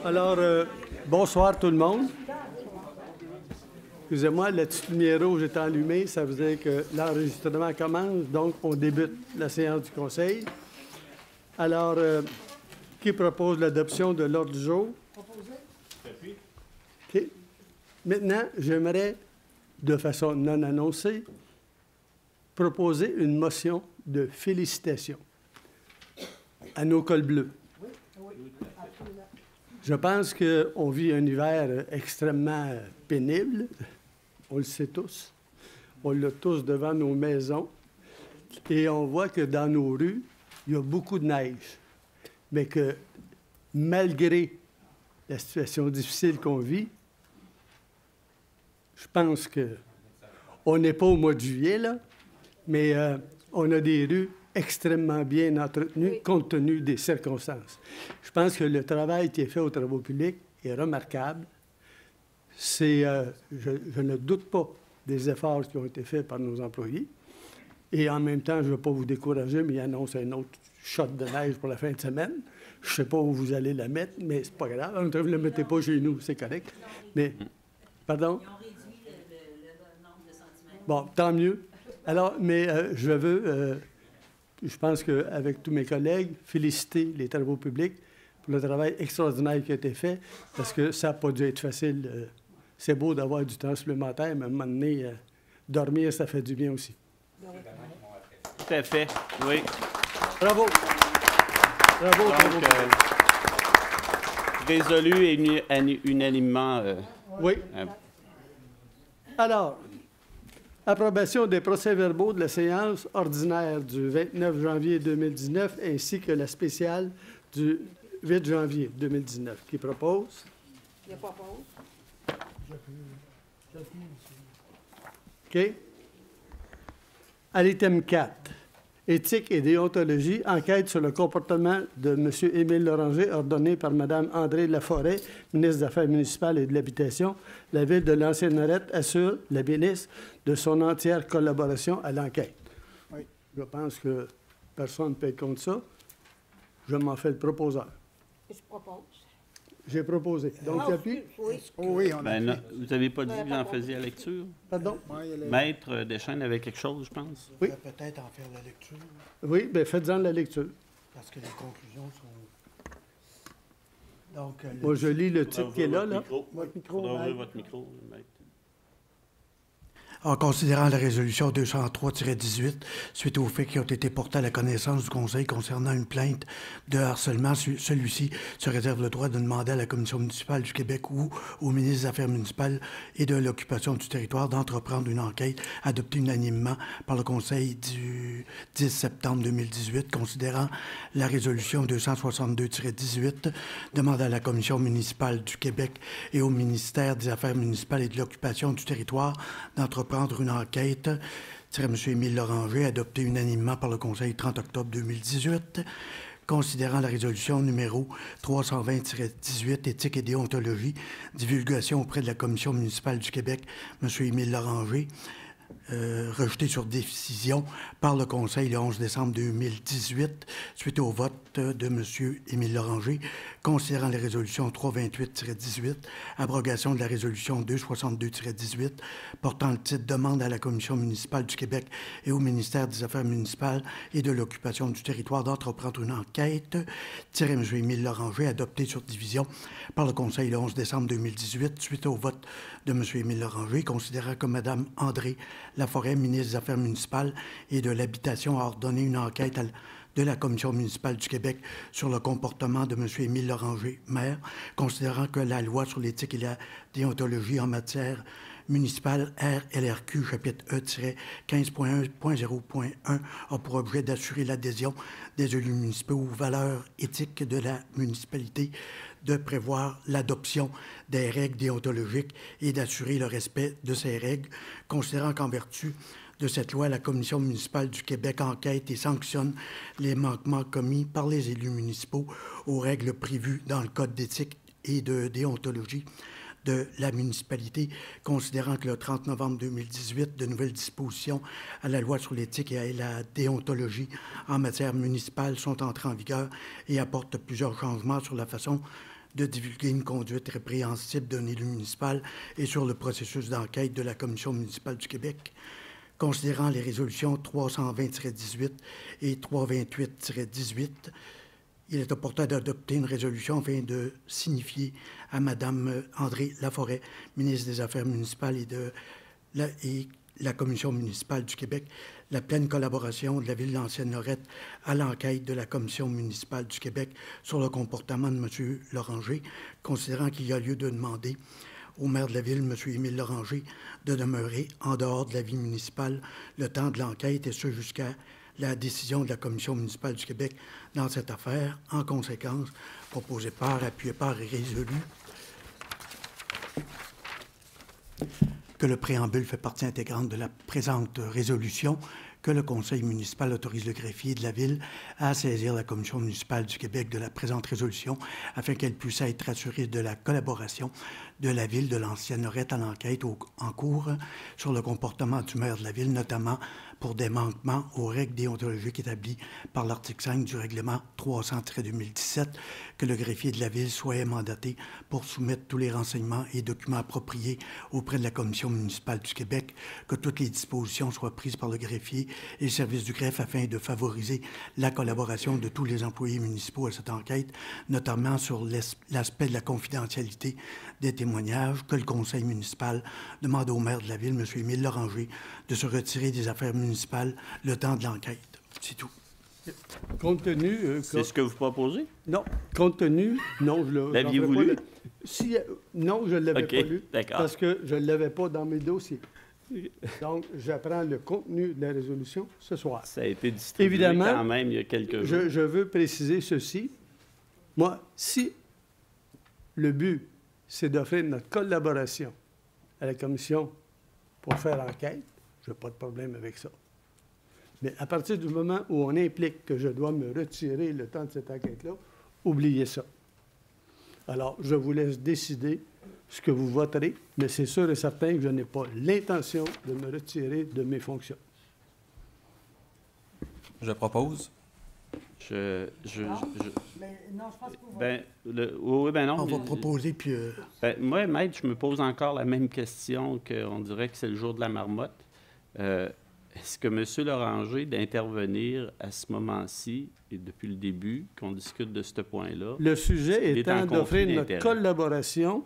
Alors, bonsoir tout le monde. Excusez-moi, la petite lumière rouge est allumée. Ça veut dire que l'enregistrement commence, donc on débute la séance du Conseil. Alors, qui propose l'adoption de l'ordre du jour? Proposé. OK. Maintenant, j'aimerais, de façon non annoncée, proposer une motion de félicitations à nos cols bleus. Je pense qu'on vit un hiver extrêmement pénible. On le sait tous. On l'a tous devant nos maisons. Et on voit que dans nos rues, il y a beaucoup de neige. Mais que malgré la situation difficile qu'on vit, je pense qu'on n'est pas au mois de juillet, là, mais on a des rues extrêmement bien entretenues compte tenu des circonstances. Je pense que le travail qui est fait aux travaux publics est remarquable. Je ne doute pas des efforts qui ont été faits par nos employés. Et en même temps, je ne veux pas vous décourager, mais il annonce un autre shot de neige pour la fin de semaine. Je ne sais pas où vous allez la mettre, mais c'est pas grave. Vous ne la mettez pas chez nous, c'est correct. Mais, pardon? Ils ont réduit le nombre de centimètres. Bon, tant mieux. Alors, mais je veux... je pense qu'avec tous mes collègues, féliciter les travaux publics pour le travail extraordinaire qui a été fait, parce que ça n'a pas dû être facile. C'est beau d'avoir du temps supplémentaire, mais à un moment donné, dormir, ça fait du bien aussi. Tout à fait, oui. Bravo. Bravo. Donc, résolu et unanimement. Oui. Alors, approbation des procès-verbaux de la séance ordinaire du 29 janvier 2019 ainsi que la spéciale du 8 janvier 2019. Qui propose? Il n'y a pas pause. OK. À l'item 4, éthique et déontologie, enquête sur le comportement de M. Émile Loranger, ordonné par Mme André Laforêt, ministre des Affaires municipales et de l'Habitation. La Ville de l'Ancienne-Lorette assure la ministre de son entière collaboration à l'enquête. Oui. Je pense que personne ne peut être contre ça. Je m'en fais le proposeur. Je propose. J'ai proposé. Donc, j'appuie? Oui. Oui, on a vous n'avez pas dit que vous en faisiez la lecture? Pardon? Maître Deschênes avait quelque chose, je pense. Oui. Peut-être en faire la lecture. Oui, bien, faites-en la lecture. Parce que les conclusions sont... Donc, moi, je lis le titre qui est là. Votre micro. Votre micro, maître. En considérant la résolution 203-18, suite aux faits qui ont été portés à la connaissance du Conseil concernant une plainte de harcèlement, celui-ci se réserve le droit de demander à la Commission municipale du Québec ou au ministre des Affaires municipales et de l'occupation du territoire d'entreprendre une enquête adoptée unanimement par le Conseil du 10 septembre 2018, considérant la résolution 262-18, demande à la Commission municipale du Québec et au ministère des Affaires municipales et de l'occupation du territoire d'entreprendre une enquête, M. Émile Loranger, adoptée unanimement par le Conseil le 30 octobre 2018, considérant la résolution numéro 320-18, éthique et déontologie, divulgation auprès de la Commission municipale du Québec, M. Émile Loranger, rejeté sur décision par le Conseil le 11 décembre 2018, suite au vote de M. Émile Loranger, considérant les résolutions 328-18, abrogation de la résolution 262-18, portant le titre demande à la Commission municipale du Québec et au ministère des Affaires municipales et de l'occupation du territoire d'entreprendre une enquête, M. Émile Loranger, adopté sur division par le Conseil le 11 décembre 2018, suite au vote de M. Émile Loranger, considérant que Mme André Laforêt, ministre des Affaires municipales et de l'Habitation, a ordonné une enquête de la Commission municipale du Québec sur le comportement de M. Émile Loranger, maire, considérant que la loi sur l'éthique et la déontologie en matière municipale RLRQ, chapitre E-15.1.0.1, a pour objet d'assurer l'adhésion des élus municipaux aux valeurs éthiques de la municipalité, de prévoir l'adoption des règles déontologiques et d'assurer le respect de ces règles, considérant qu'en vertu de cette loi, la Commission municipale du Québec enquête et sanctionne les manquements commis par les élus municipaux aux règles prévues dans le Code d'éthique et de déontologie de la municipalité, considérant que le 30 novembre 2018, de nouvelles dispositions à la loi sur l'éthique et à la déontologie en matière municipale sont entrées en vigueur et apportent plusieurs changements sur la façon de divulguer une conduite répréhensible d'un élu municipal et sur le processus d'enquête de la Commission municipale du Québec. Considérant les résolutions 320-18 et 328-18, il est opportun d'adopter une résolution afin de signifier à Mme André Laforêt, ministre des Affaires municipales et la Commission municipale du Québec, la pleine collaboration de la Ville d'Ancienne-Lorette à l'enquête de la Commission municipale du Québec sur le comportement de M. Loranger, considérant qu'il y a lieu de demander au maire de la Ville, M. Émile Loranger, de demeurer en dehors de la vie municipale le temps de l'enquête, et ce jusqu'à la décision de la Commission municipale du Québec dans cette affaire. En conséquence, proposé par, appuyé par et résolu que le préambule fait partie intégrante de la présente résolution, que le Conseil municipal autorise le greffier de la Ville à saisir la Commission municipale du Québec de la présente résolution afin qu'elle puisse être assurée de la collaboration de la Ville de l'Ancienne-Lorette à l'enquête en cours sur le comportement du maire de la Ville, notamment pour des manquements aux règles déontologiques établies par l'article 5 du règlement 300-2017, que le greffier de la Ville soit mandaté pour soumettre tous les renseignements et documents appropriés auprès de la Commission municipale du Québec, que toutes les dispositions soient prises par le greffier et le service du greffe afin de favoriser la collaboration de tous les employés municipaux à cette enquête, notamment sur l'aspect de la confidentialité des témoignages, que le Conseil municipal demande au maire de la Ville, M. Émile Loranger, de se retirer des affaires municipales le temps de l'enquête. C'est tout. Compte tenu... C'est ce que vous proposez? Non. Compte tenu... Non, je l'ai... L'aviez-vous lu? Non, je ne l'avais pas lu. D'accord. Parce que je ne l'avais pas dans mes dossiers. Donc, j'apprends le contenu de la résolution ce soir. Ça a été distribué évidemment, quand même il y a quelques jours. Je veux préciser ceci. Moi, si le but, c'est d'offrir notre collaboration à la Commission pour faire enquête, je n'ai pas de problème avec ça. Mais à partir du moment où on implique que je dois me retirer le temps de cette enquête-là, oubliez ça. Alors, je vous laisse décider ce que vous voterez, mais c'est sûr et certain que je n'ai pas l'intention de me retirer de mes fonctions. Je propose. Mais non, je pense que vous oui, ben non. On va proposer, puis... Moi, maître, je me pose encore la même question qu'on dirait que c'est le jour de la marmotte. Est-ce que M. Loranger d'intervenir à ce moment-ci, et depuis le début, qu'on discute de ce point-là? Le sujet étant d'offrir notre collaboration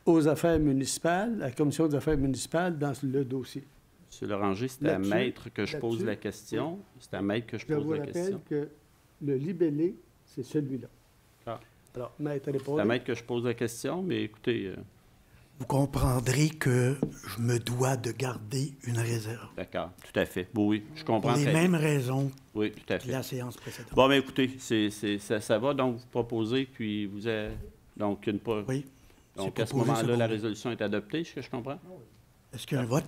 aux affaires municipales, à la Commission des affaires municipales, dans le dossier. M. Loranger, c'est à maître que je pose la question. C'est à maître que je pose la question. Je vous rappelle que le libellé, c'est celui-là. Ah. Alors, maître répond. C'est à maître que je pose la question, mais écoutez... Vous comprendrez que je me dois de garder une réserve. D'accord, tout à fait. Oui, je comprends. Pour les mêmes raisons oui, tout à fait. que la séance précédente. Bon, bien, écoutez, ça va, donc vous proposez, puis vous avez... Donc, Oui. Donc, à ce moment-là, la résolution est adoptée, est-ce que je comprends? Est-ce qu'il y a un vote?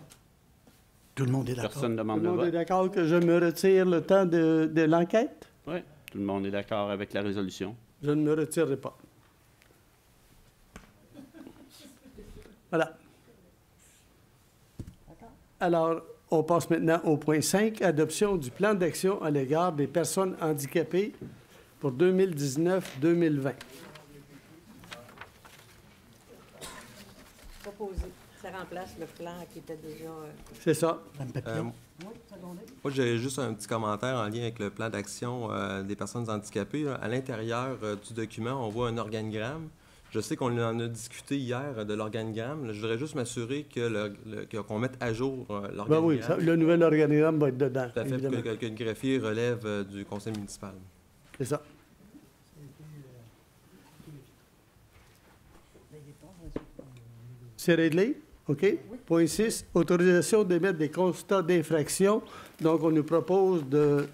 Tout le monde est d'accord. Personne ne demande Tout le le monde est vote. d'accord que je me retire le temps de l'enquête? Oui, tout le monde est d'accord avec la résolution. Je ne me retirerai pas. Voilà. Alors, on passe maintenant au point 5, adoption du plan d'action à l'égard des personnes handicapées pour 2019-2020. proposé. Ça remplace le plan qui était déjà... C'est ça. Moi, j'ai juste un petit commentaire en lien avec le plan d'action des personnes handicapées. Là. À l'intérieur du document, on voit un organigramme. Je sais qu'on en a discuté hier de l'organigramme. Je voudrais juste m'assurer qu'on mette à jour l'organigramme. Ben oui, le nouvel organigramme va être dedans. Tout à fait, que le greffier relève du conseil municipal. C'est ça. C'est réglé? OK. Oui. Point 6, autorisation d'émettre des constats d'infraction. Donc, on nous propose de... Je ne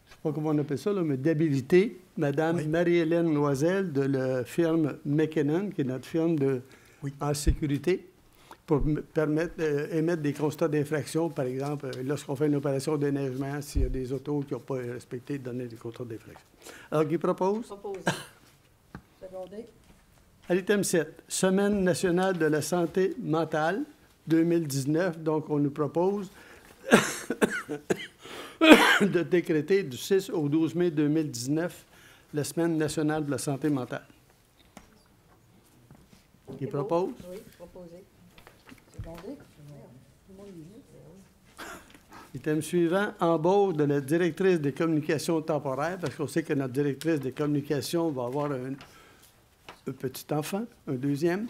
sais pas comment on appelle ça, là, mais d'habiliter Mme Marie-Hélène Loisel de la firme McKinnon, qui est notre firme en sécurité, pour permettre d'émettre des constats d'infraction, par exemple, lorsqu'on fait une opération déneigement, s'il y a des autos qui n'ont pas respecté, donner des constats d'infraction. Alors, qui propose? Proposé. Secondé. À l'item 7, Semaine nationale de la santé mentale 2019. Donc, on nous propose de décréter du 6 au 12 mai 2019 la Semaine nationale de la santé mentale. Qui C'est propose? beau. Oui, proposé. Secondé. Item suivant, embauche de la directrice des communications temporaires, parce qu'on sait que notre directrice des communications va avoir un petit enfant, un deuxième.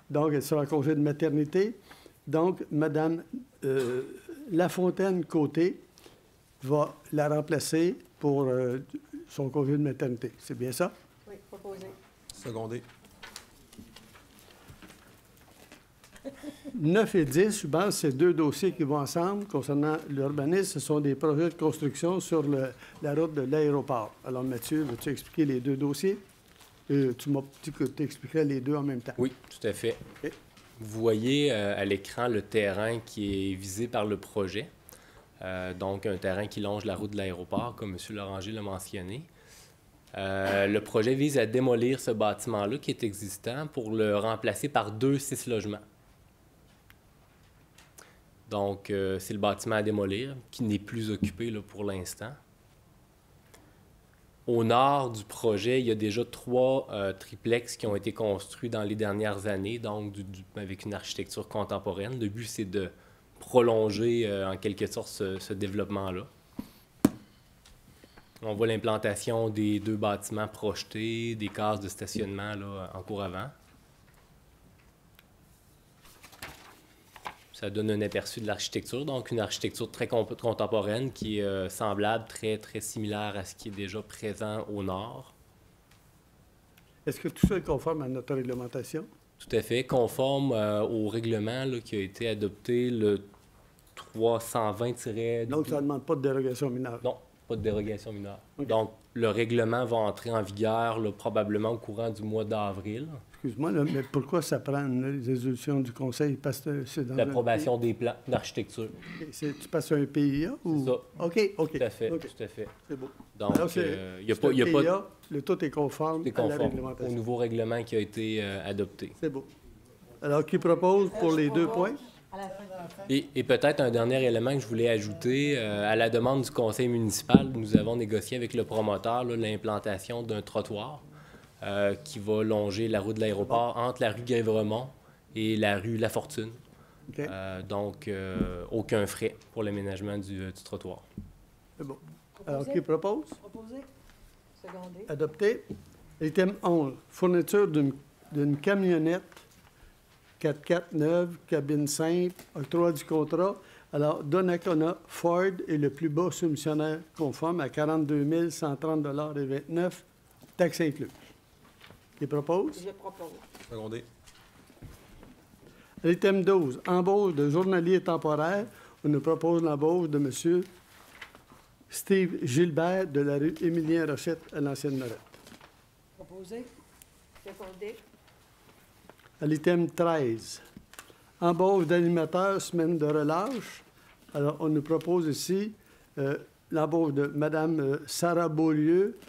Donc, elle sera en congé de maternité. Donc, Mme Lafontaine-Côté va la remplacer pour son congé de maternité. C'est bien ça? Oui, proposé. Secondé. 9 et 10, je pense, c'est deux dossiers qui vont ensemble concernant l'urbanisme. Ce sont des projets de construction sur la route de l'aéroport. Alors, Mathieu, veux-tu expliquer les deux dossiers? Tu m'as dit que tu expliquerais les deux en même temps. Oui, tout à fait. OK. Vous voyez à l'écran le terrain qui est visé par le projet. Donc, un terrain qui longe la route de l'aéroport, comme M. Loranger l'a mentionné. Le projet vise à démolir ce bâtiment-là qui est existant pour le remplacer par 2 6 logements. Donc, c'est le bâtiment à démolir, qui n'est plus occupé là, pour l'instant. Au nord du projet, il y a déjà 3 triplex qui ont été construits dans les dernières années, donc avec une architecture contemporaine. Le but, c'est de prolonger en quelque sorte ce développement-là. On voit l'implantation des 2 bâtiments projetés, des cases de stationnement là, en cours avant. Ça donne un aperçu de l'architecture, donc une architecture très contemporaine qui est semblable, très, très similaire à ce qui est déjà présent au nord. Est-ce que tout ça est conforme à notre réglementation? Tout à fait, conforme au règlement là, qui a été adopté le 320-. Donc, ça ne demande pas de dérogation mineure? Non, pas de dérogation mineure. OK. Donc, le règlement va entrer en vigueur là, probablement au courant du mois d'avril. Excuse-moi, là, mais pourquoi ça prend une résolution du Conseil? Parce que c'est dans L'approbation des plans d'architecture. Tu passes un PIA? Ou... C'est ça. OK. Tout à fait, OK. tout à fait. C'est beau. Donc, Alors, il n'y a c'est pas... un y a pas PIA, le tout est conforme, c'est à la conforme au réglementation. nouveau règlement qui a été adopté. C'est beau. Alors, qui propose pour les 2 points? À la fin. Et peut-être un dernier élément que je voulais ajouter, à la demande du conseil municipal, nous avons négocié avec le promoteur là, l'implantation d'un trottoir qui va longer la route de l'aéroport entre la rue Grévremont et la rue La Fortune. OK. Donc, aucun frais pour l'aménagement du trottoir. C'est bon. Alors, qui propose? Proposé. Secondé. Adopté. Item 11, fourniture d'une camionnette 4x4 neuve, cabine simple, octroi du contrat. Alors, Donnacona Ford est le plus bas soumissionnaire conforme à 42 130,29 $, taxes incluses. Qui propose? Je propose. Secondé. Item 12, embauche de journalier temporaire. On nous propose l'embauche de M. Steve Gilbert de la rue Émilien-Rochette à l'Ancienne-Norette. Proposé. Secondé. À l'item 13, embauche d'animateur, semaine de relâche. Alors, on nous propose ici l'embauche de Mme Sarah Beaulieu,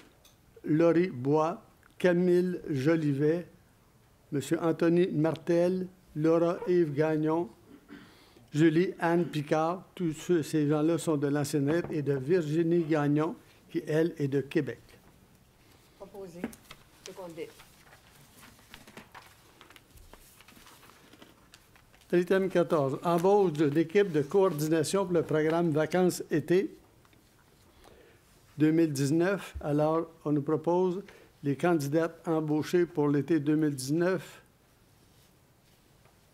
Laurie Bois, Camille Jolivet, M. Anthony Martel, Laura Yves Gagnon, Julie-Anne Picard. Tous ces gens-là sont de l'Ancienne-Norette, et de Virginie Gagnon, qui, elle, est de Québec. Proposé. Secondé. Item 14, embauche d'équipe de coordination pour le programme Vacances-été 2019. Alors, on nous propose les candidates embauchées pour l'été 2019.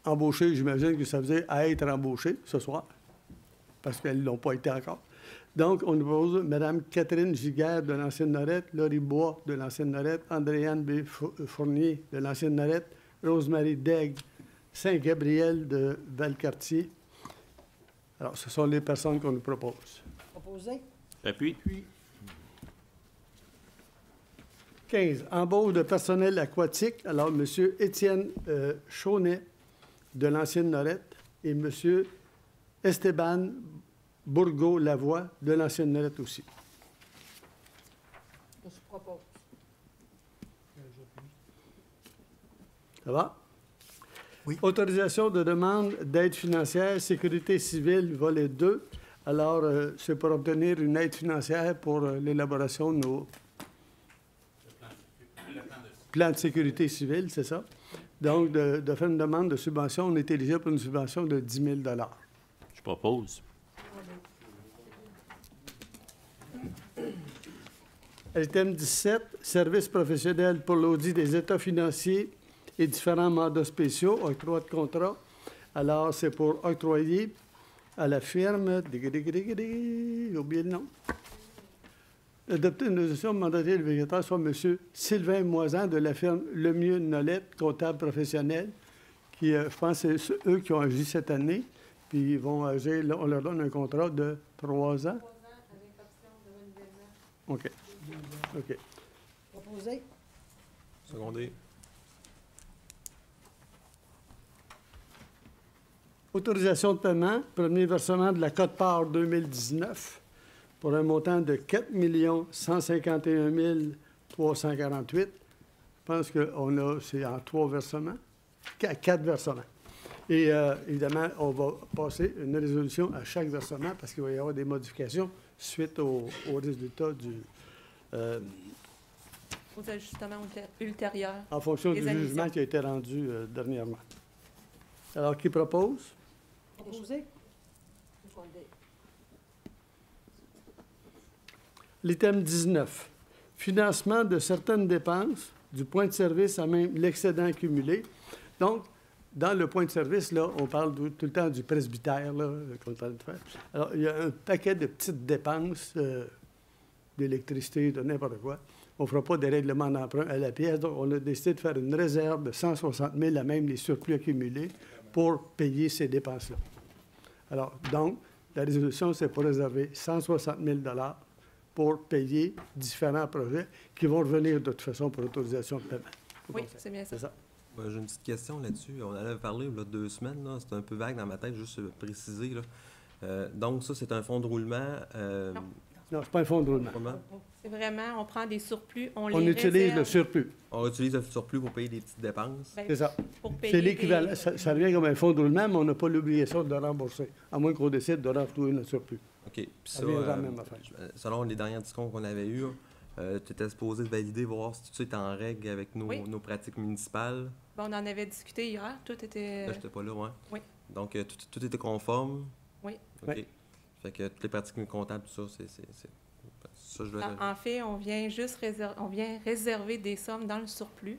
Embauchées, j'imagine que ça veut dire à être embauchées ce soir, parce qu'elles ne l'ont pas été encore. Donc, on nous propose Mme Catherine Giguère de l'Ancienne-Norette, Laurie Bois de l'Ancienne-Norette, Andréane B. Fournier de l'Ancienne-Norette, Rosemary Daigle, Saint-Gabriel de Valcartier. Alors, ce sont les personnes qu'on nous propose. Proposé. Appuie. 15. Embauche de personnel aquatique. Alors, M. Étienne Chaunet de l'Ancienne-Norette et M. Esteban Bourgault-Lavoie de l'Ancienne-Norette aussi. Je propose. Ça va? Oui. Autorisation de demande d'aide financière, sécurité civile, volet 2. Alors, c'est pour obtenir une aide financière pour l'élaboration de nos plans de sécurité civile, c'est ça? Donc, de faire une demande de subvention, on est éligible pour une subvention de 10 000 $. Je propose. Item 17, services professionnels pour l'audit des états financiers et différents mandats spéciaux, octroi de contrat. Alors, c'est pour octroyer à la firme, j'ai oublié le nom, adopter une résolution mandatée le vérificateur soit M. Sylvain Moisan de la firme Lemieux Nolette, comptable professionnel, qui, je pense, c'est eux qui ont agi cette année, puis ils vont agir, là, on leur donne un contrat de 3 ans. 3 ans avec option de renouvellement. OK. OK. Proposé. Secondé. Autorisation de paiement, premier versement de la quote-part 2019 pour un montant de 4 151 348. Je pense qu'on a, c'est en 3 versements, 4 versements. Et évidemment, on va passer une résolution à chaque versement parce qu'il va y avoir des modifications suite au résultat du... aux ajustements ultérieurs. En fonction du jugement qui a été rendu dernièrement. Alors, qui propose? Proposé. L'item 19, financement de certaines dépenses du point de service à même l'excédent accumulé. Donc, dans le point de service, là, on parle tout le temps du presbytère, là, qu'on est en train de faire. Alors, il y a un paquet de petites dépenses d'électricité, de n'importe quoi. On ne fera pas des règlements d'emprunt à la pièce. Donc, on a décidé de faire une réserve de 160 000 à même les surplus accumulés pour payer ces dépenses-là. Alors, donc, la résolution, c'est pour réserver 160 000 $ pour payer différents projets qui vont revenir de toute façon pour l'autorisation de paiement. Oui, c'est bien ça. C'est ça. J'ai une petite question là-dessus. On en avait parlé il y a 2 semaines. C'est un peu vague dans ma tête, juste préciser. Là. Donc, ça, c'est un fonds de roulement. Non, ce n'est pas un fonds de roulement. C'est vraiment, on prend des surplus, on utilise réserve. le surplus. On utilise le surplus pour payer des petites dépenses. Ben, C'est ça. pour payer C'est l'équivalent. des- Ça revient comme un fonds de roulement, mais on n'a pas l'obligation de le rembourser, à moins qu'on décide de renflouer notre surplus. OK. Puis Ça ça, viendra la même affaire. selon les derniers discours qu'on avait eus, tu étais supposé de valider, voir si tout ça est en règle avec Oui. nos pratiques municipales. Bon, on en avait discuté hier, tout était... Là, j'étais pas là, ouais. Oui. Donc, tout était conforme. Oui. OK. Oui. Fait que toutes les pratiques comptables, tout ça, c'est... Ça, je dois... En fait, on vient juste réserver des sommes dans le surplus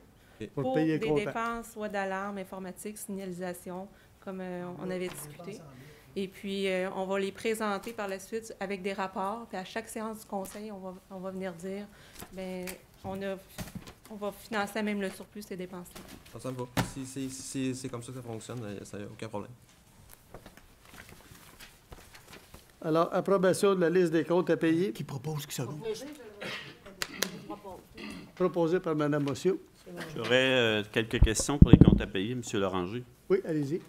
Pour pour payer des comptant. dépenses soit d'alarme, informatique, signalisation, comme on avait discuté. Et puis, on va les présenter par la suite avec des rapports. Puis à chaque séance du conseil, on va venir dire, bien, on va financer même le surplus ces dépenses-là. Ça me va. Si c'est comme ça que ça fonctionne, ça n'a aucun problème. Alors, approbation de la liste des comptes à payer, Qui propose, qui s'arrête. proposée par Mme Mossiot. J'aurais quelques questions pour les comptes à payer, M. Loranger. Oui, allez-y.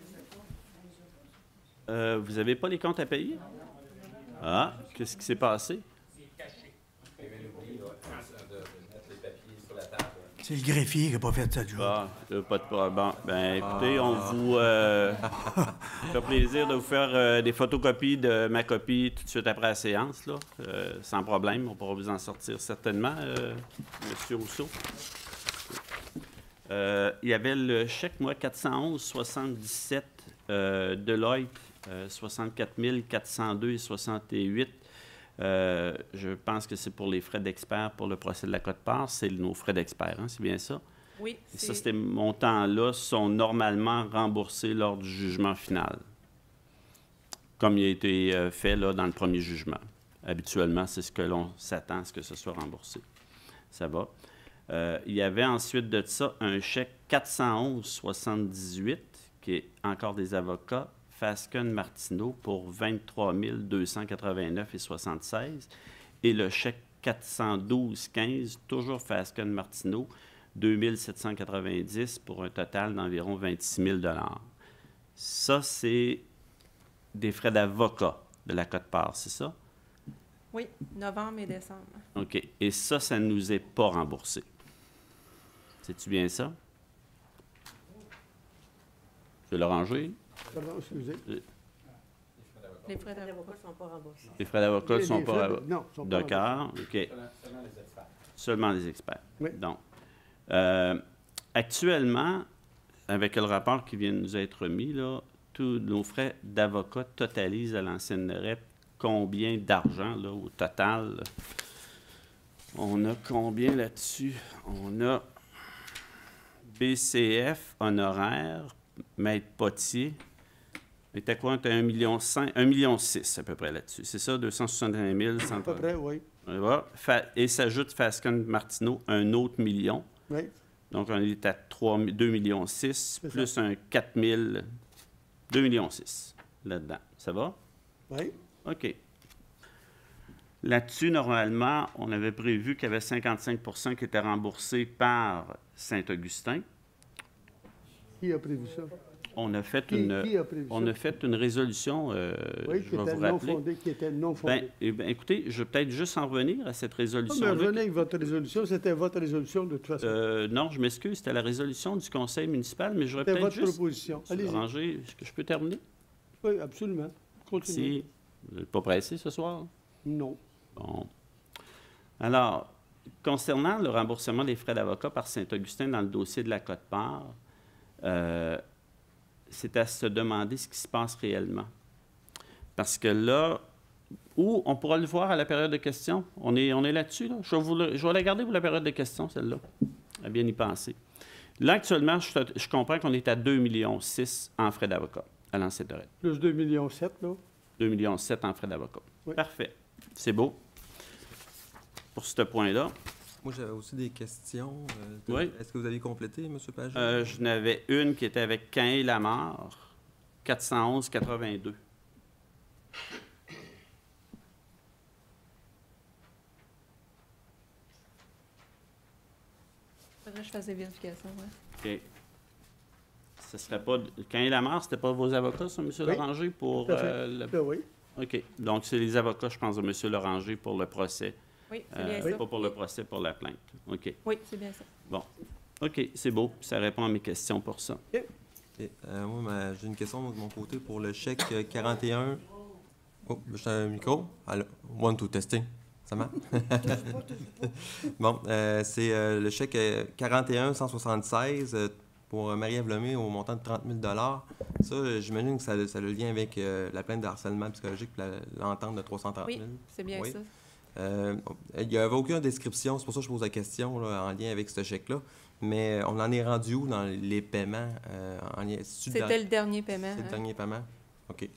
Vous n'avez pas les comptes à payer? Ah, qu'est-ce qui s'est passé? C'est le greffier qui n'a pas fait sa job. Ah, pas de problème. Ben, écoutez, on vous fait plaisir de vous faire des photocopies de ma copie tout de suite après la séance, là. Sans problème. On pourra vous en sortir certainement, M. Rousseau. Il y avait le chèque, moi, 411,77 Deloitte, 64 402,68. Je pense que c'est pour les frais d'expert pour le procès de la quote-part. C'est nos frais d'expert, hein, c'est bien ça? Oui, Et ça, ces montants-là sont normalement remboursés lors du jugement final, comme il a été fait là, dans le premier jugement. Habituellement, c'est ce que l'on s'attend à ce que ce soit remboursé. Ça va. Il y avait ensuite de ça un chèque 411,78 qui est encore des avocats, Fasken-Martineau pour 23 289,76 et le chèque 412,15, toujours Fasken-Martineau, 2 790 pour un total d'environ 26 000 $. Ça, c'est des frais d'avocat de la quote-part, c'est ça? Oui, novembre et décembre. OK. Et ça ne nous est pas remboursé. C'est-tu bien ça? M. Loranger? Pardon, excusez. Les frais d'avocat ne sont pas remboursés. Les frais d'avocat ne sont pas... Non, sont pas D'accord, OK. Seulement les experts. Oui. Donc, actuellement, avec le rapport qui vient de nous être remis, là, tous nos frais d'avocat totalisent à l'ancienne REP combien d'argent, là, au total? Là? On a combien là-dessus? On a BCF, honoraire, maître potier. Était quoi? On était 1,5 million, 1,6 million à peu près là-dessus. C'est ça, 261 000. À peu près, oui. Et s'ajoute Fascon Martineau un autre million. Oui. Donc, on est à 2,6 millions, plus un 4 000, 2,6 millions là-dedans. Ça va? Oui. OK. Là-dessus, normalement, on avait prévu qu'il y avait 55 qui étaient remboursés par Saint-Augustin. Qui a prévu ça? On a fait Qui a prévu on ça? a fait une résolution, Oui, je qui vais était vous non rappeler. fondée, qui était non fondée. Écoutez, je vais peut-être juste en revenir à cette Ah, mais résolution. revenez avec votre résolution. C'était votre résolution, de toute façon. Non, je m'excuse, c'était la résolution du conseil municipal, mais j'aurais C'était peut-être votre juste... proposition. Allez-y. Ranger, est-ce que je peux terminer? Oui, absolument. Continuez. Si vous n'êtes pas pressé ce soir? Non. Bon. Alors, concernant le remboursement des frais d'avocat par Saint-Augustin dans le dossier de la quote-part, c'est à se demander ce qui se passe réellement. Parce que là, ou on pourra le voir à la période de questions. On est là-dessus, là. Je vais la garder pour la période de questions, celle-là. À bien y penser. Là, actuellement, je comprends qu'on est à 2,6 millions en frais d'avocat à l'ancienne REP. Plus 2,7 millions, là. 2,7 millions en frais d'avocat. Oui. Parfait. C'est beau. Pour ce point-là. Moi, j'avais aussi des questions. Oui. Est-ce que vous avez complété, M. Pagé? Je n'avais une qui était avec Cain Lamarre, 411,82. Faudrait que je fasse des vérifications, oui. OK. Ce serait pas... Cain Lamarre, c'était pas vos avocats, ça, M. Oui. Loranger, pour... Tout à fait. Ben oui. OK. Donc, c'est les avocats, je pense, de M. Loranger pour le procès. Oui, c'est bien ça. Pas pour le procès, pour la plainte. OK. Oui, c'est bien ça. Bon. OK, c'est beau. Ça répond à mes questions pour ça. Et, moi, j'ai une question de mon côté pour le chèque 41. Oh, j'ai un micro. Alors, 1, 2, testing. Ça marche? Bon, c'est le chèque 41 176 pour Marie-Ève Lemay au montant de 30 000 Ça, j'imagine que ça a le lien avec la plainte de harcèlement psychologique et l'entente de 330 000. Oui, c'est bien Oui. ça. Il n'y avait aucune description, c'est pour ça que je pose la question là, en lien avec ce chèque-là. Mais on en est rendu où dans les paiements? C'était le dernier paiement. C'est le hein. dernier paiement? OK,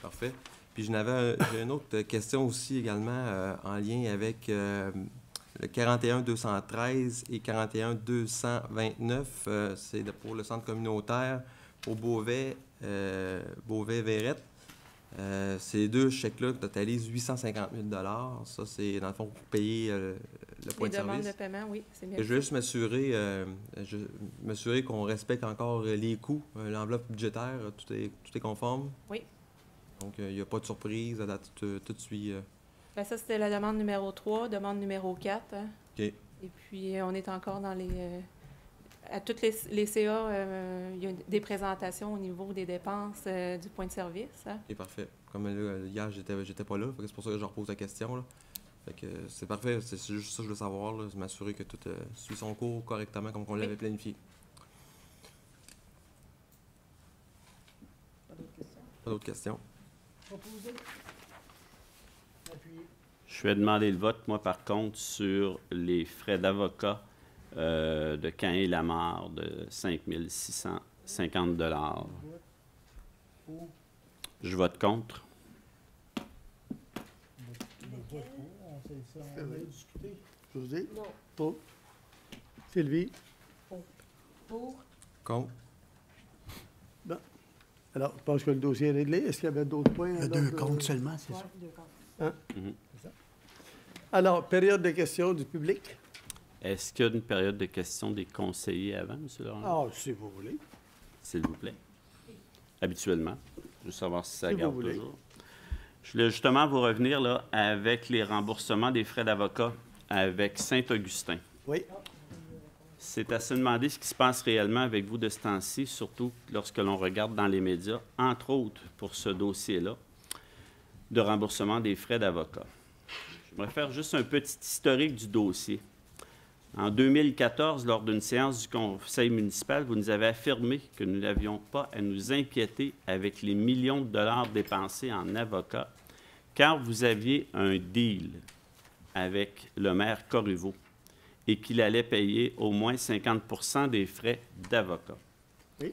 parfait. Puis j'ai une autre question aussi également en lien avec le 41 213 et 41 229. C'est pour le centre communautaire au Beauvais, Beauvais-Verrette. Ces deux chèques-là totalisent 850 000 Ça, c'est dans le fond pour payer le point Les de demandes service. de paiement, oui, c'est bien Je ça. veux juste m'assurer qu'on respecte encore les coûts, l'enveloppe budgétaire, tout est conforme. Oui. Donc, il n'y a pas de surprise, à date, tout suit. Ben, ça, c'était la demande numéro 3, demande numéro 4. Hein. OK. Et puis, on est encore dans les... à toutes les CA, il y a des présentations au niveau des dépenses du point de service. Hein. OK, parfait. Comme là, hier, j'étais pas là, fait que c'est pour ça que je repose la question. Là. Fait que c'est parfait, c'est juste ça que je veux savoir, là, m'assurer que tout suit son cours correctement comme on l'avait planifié. Pas d'autres questions? Je vais demander le vote, moi, par contre, sur les frais d'avocat de Cain et Lamarre de 5 650 $. Je vote contre. José? Non. Pour? Sylvie? Pour? Contre? Bon. Alors, je pense que le dossier est réglé. Est-ce qu'il y avait d'autres points? Il y a deux comptes seulement, c'est ça? Hein? Mhm. C'est ça. Alors, période de questions du public? Est-ce qu'il y a une période de questions des conseillers avant, M. Laurent? Ah, si vous voulez. S'il vous plaît. Habituellement. Je veux savoir si ça Si vous garde voulez. toujours. Je voulais justement vous revenir là, avec les remboursements des frais d'avocat avec Saint-Augustin. Oui. c'est à se demander ce qui se passe réellement avec vous de ce temps-ci, surtout lorsque l'on regarde dans les médias, entre autres pour ce dossier-là, de remboursement des frais d'avocat. Je vais faire juste un petit historique du dossier. En 2014, lors d'une séance du conseil municipal, vous nous avez affirmé que nous n'avions pas à nous inquiéter avec les millions de dollars dépensés en avocats, car vous aviez un deal avec le maire Corriveau et qu'il allait payer au moins 50 des frais d'avocat. Oui.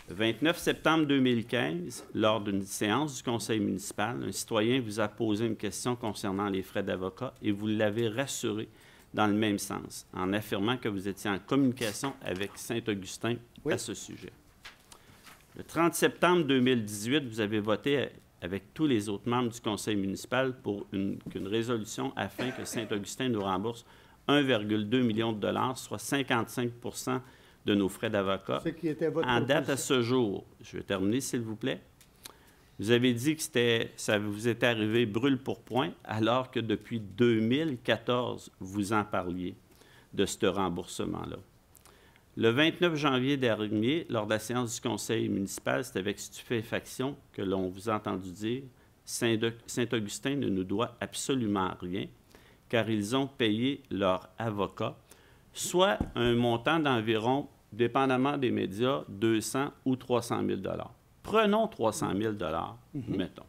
Le 29 septembre 2015, lors d'une séance du conseil municipal, un citoyen vous a posé une question concernant les frais d'avocat et vous l'avez rassuré dans le même sens, en affirmant que vous étiez en communication avec Saint-Augustin à ce sujet. Le 30 septembre 2018, vous avez voté avec tous les autres membres du conseil municipal pour qu'une résolution afin que Saint-Augustin nous rembourse 1,2 million de dollars, soit 55 de nos frais d'avocat. Ce qui était votre En date à proposition. ce jour, je vais terminer, s'il vous plaît. Vous avez dit que ça vous était arrivé brûle pour point, alors que depuis 2014, vous en parliez de ce remboursement-là. Le 29 janvier dernier, lors de la séance du conseil municipal, c'est avec stupéfaction que l'on vous a entendu dire « Saint-Augustin ne nous doit absolument rien, car ils ont payé leur avocat, soit un montant d'environ, dépendamment des médias, 200 ou 300 000 $. Prenons 300 000 $, mettons.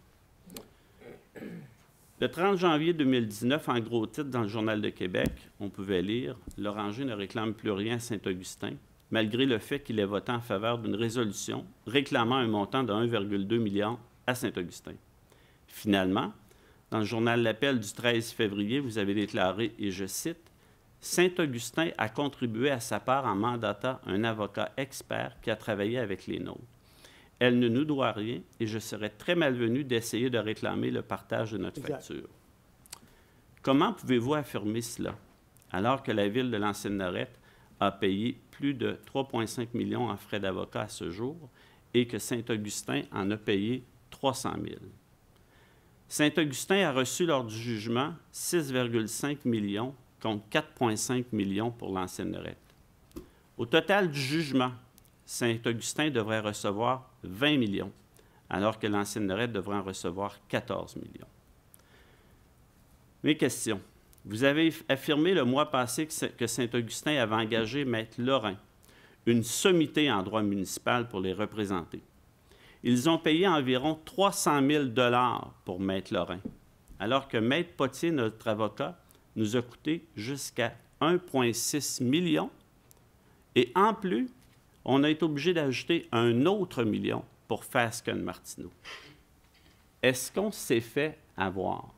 Le 30 janvier 2019, en gros titre dans le Journal de Québec, on pouvait lire « Loranger ne réclame plus rien à Saint-Augustin, malgré le fait qu'il ait voté en faveur d'une résolution réclamant un montant de 1,2 million à Saint-Augustin. » Finalement, dans le Journal L'Appel du 13 février, vous avez déclaré, et je cite, « Saint-Augustin a contribué à sa part en mandatant un avocat expert qui a travaillé avec les nôtres. Elle ne nous doit rien et je serais très malvenu d'essayer de réclamer le partage de notre facture. » Comment pouvez-vous affirmer cela, alors que la Ville de l'Ancienne-Lorette a payé plus de 3,5 millions en frais d'avocat à ce jour et que Saint-Augustin en a payé 300 000? Saint-Augustin a reçu lors du jugement 6,5 millions contre 4,5 millions pour l'Ancienne-Lorette. Au total du jugement, Saint-Augustin devrait recevoir 20 millions, alors que l'Ancienne-Lorette devrait en recevoir 14 millions. Mes questions. Vous avez affirmé le mois passé que Saint-Augustin avait engagé Maître Lorrain, une sommité en droit municipal pour les représenter. Ils ont payé environ 300 000 $ pour Maître Lorrain, alors que Maître Potier, notre avocat, nous a coûté jusqu'à 1,6 million. Et en plus, on a été obligé d'ajouter un autre million pour Fasken-Martineau. Est-ce qu'on s'est fait avoir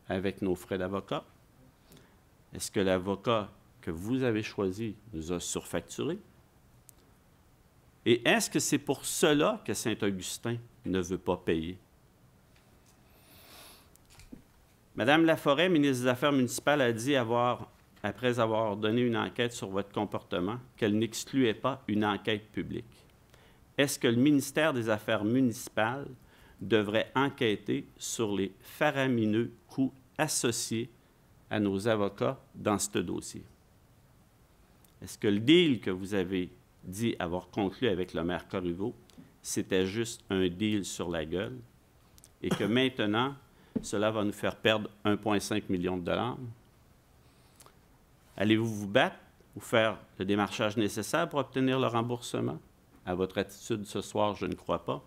avec nos frais d'avocat? Est-ce que l'avocat que vous avez choisi nous a surfacturé? Et est-ce que c'est pour cela que Saint-Augustin ne veut pas payer? Madame Laforêt, ministre des Affaires municipales, a dit après avoir ordonné une enquête sur votre comportement, qu'elle n'excluait pas une enquête publique. Est-ce que le ministère des Affaires municipales devrait enquêter sur les faramineux coûts associés à nos avocats dans ce dossier? Est-ce que le deal que vous avez dit avoir conclu avec le maire Corriveau, c'était juste un deal sur la gueule et que maintenant, cela va nous faire perdre 1,5 million de dollars? Allez-vous vous battre ou faire le démarchage nécessaire pour obtenir le remboursement? À votre attitude ce soir, je ne crois pas.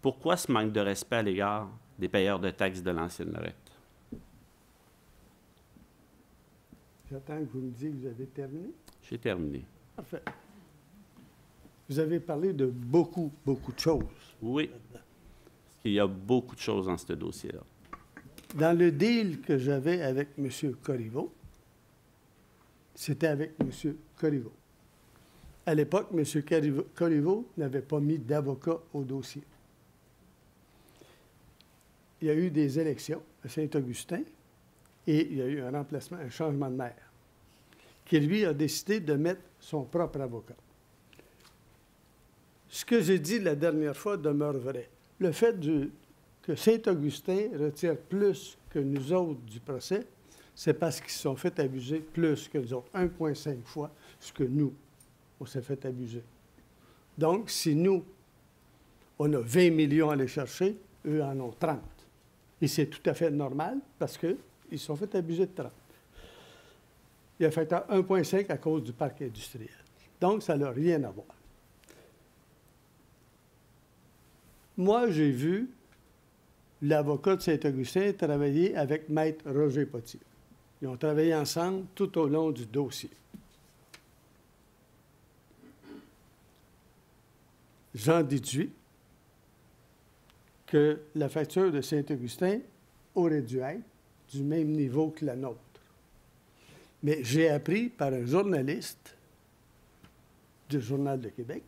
Pourquoi ce manque de respect à l'égard des payeurs de taxes de l'Ancienne-Lorette? J'attends que vous me disiez que vous avez terminé. J'ai terminé. Parfait. Vous avez parlé de beaucoup de choses. Oui. Il y a beaucoup de choses dans ce dossier-là. Dans le deal que j'avais avec M. Corriveau, c'était avec M. Corriveau. À l'époque, M. Corriveau n'avait pas mis d'avocat au dossier. Il y a eu des élections à Saint-Augustin et il y a eu un remplacement, un changement de maire, qui, lui, a décidé de mettre son propre avocat. Ce que j'ai dit la dernière fois demeure vrai. Le fait que Saint-Augustin retire plus que nous autres du procès, c'est parce qu'ils se sont fait abuser plus que nous autres, 1,5 fois ce que nous, on s'est fait abuser. Donc, si nous, on a 20 millions à aller chercher, eux en ont 30. Et c'est tout à fait normal parce qu'ils se sont fait abuser de 30. Il a fait 1,5 à cause du parc industriel. Donc, ça n'a rien à voir. Moi, j'ai vu l'avocat de Saint-Augustin travailler avec Maître Roger Potier. Ils ont travaillé ensemble tout au long du dossier. J'en déduis que la facture de Saint-Augustin aurait dû être du même niveau que la nôtre. Mais j'ai appris par un journaliste du Journal de Québec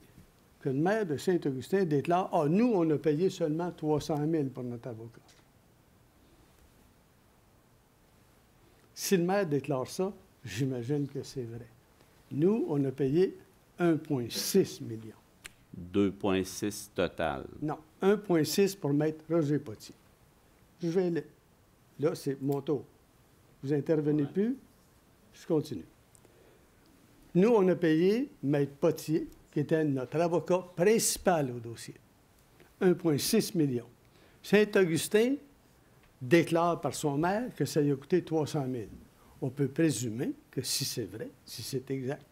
que le maire de Saint-Augustin déclare « Ah, nous, on a payé seulement 300 000 pour notre avocat. » Si le maire déclare ça, j'imagine que c'est vrai. Nous, on a payé 1,6 million. 2,6 total. Non, 1,6 pour Maître Roger Potier. Je vais là. Là, c'est mon tour. Vous n'intervenez plus, je continue. Nous, on a payé Maître Potier, qui était notre avocat principal au dossier. 1,6 million. Saint-Augustin déclare par son maire que ça lui a coûté 300 000. On peut présumer que si c'est vrai, si c'est exact,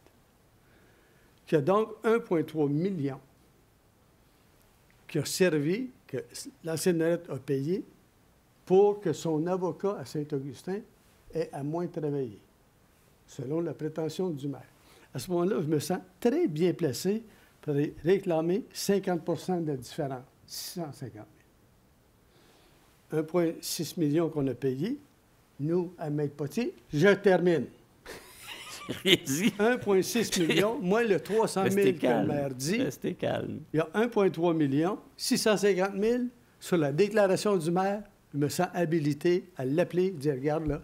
qu'il y a donc 1,3 million qui a servi, que l'ancienne Lorette a payé pour que son avocat à Saint-Augustin ait à moins travailler, selon la prétention du maire. À ce moment-là, je me sens très bien placé pour réclamer 50 de la différence, 650 000. 1,6 million qu'on a payé, nous, à Maître Potier, je termine. 1,6 million, moins le 300 000 que le maire dit. Restez calme. Il y a 1,3 million, 650 000 sur la déclaration du maire. Je me sens habilité à l'appeler, dire regarde là,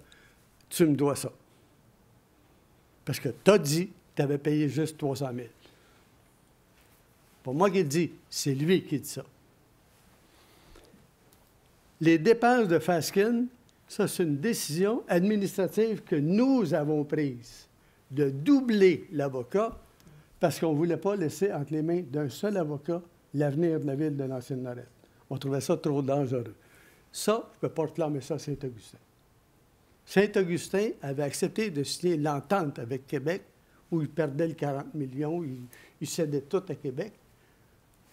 tu me dois ça. Parce que tu as dit que tu avais payé juste 300 000. Pas moi qui le dis, c'est lui qui dit ça. Les dépenses de Fasken, ça, c'est une décision administrative que nous avons prise de doubler l'avocat parce qu'on ne voulait pas laisser entre les mains d'un seul avocat l'avenir de la ville de l'Ancienne-Lorette. On trouvait ça trop dangereux. Ça, je ne peux pas réclamer ça à Saint-Augustin. Saint-Augustin avait accepté de signer l'entente avec Québec où il perdait le 40 millions, il cédait tout à Québec.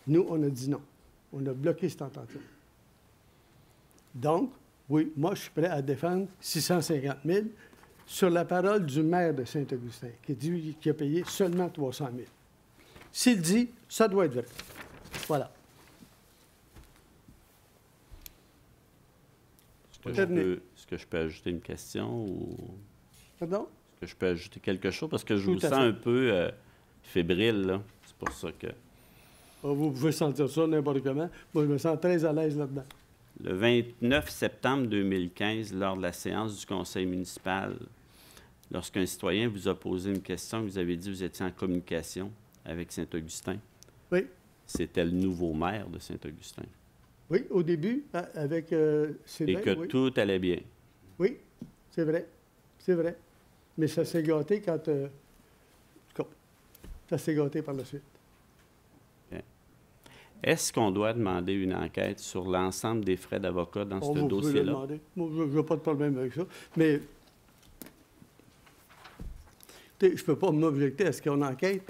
Nous, on a dit non. On a bloqué cette entente-là. Donc, oui, moi, je suis prêt à défendre 650 000 sur la parole du maire de Saint-Augustin, qui dit qu'il a payé seulement 300 000. S'il dit, ça doit être vrai. Voilà. Est-ce que je peux ajouter une question ou... Pardon? Est-ce que je peux ajouter quelque chose? Parce que je vous sens un peu fébrile, là. C'est pour ça que... Vous pouvez sentir ça n'importe comment. Moi, je me sens très à l'aise là-dedans. Le 29 septembre 2015, lors de la séance du conseil municipal, lorsqu'un citoyen vous a posé une question, vous avez dit que vous étiez en communication avec Saint-Augustin. Oui. C'était le nouveau maire de Saint-Augustin. Oui, au début, avec Sylvain. Et que tout allait bien. Oui, c'est vrai. C'est vrai. Mais ça s'est gâté quand... ça s'est gâté par la suite. Bien. Est-ce qu'on doit demander une enquête sur l'ensemble des frais d'avocat dans ce dossier-là? Moi, je n'ai pas de problème avec ça. Mais je ne peux pas m'objecter à ce qu'on enquête.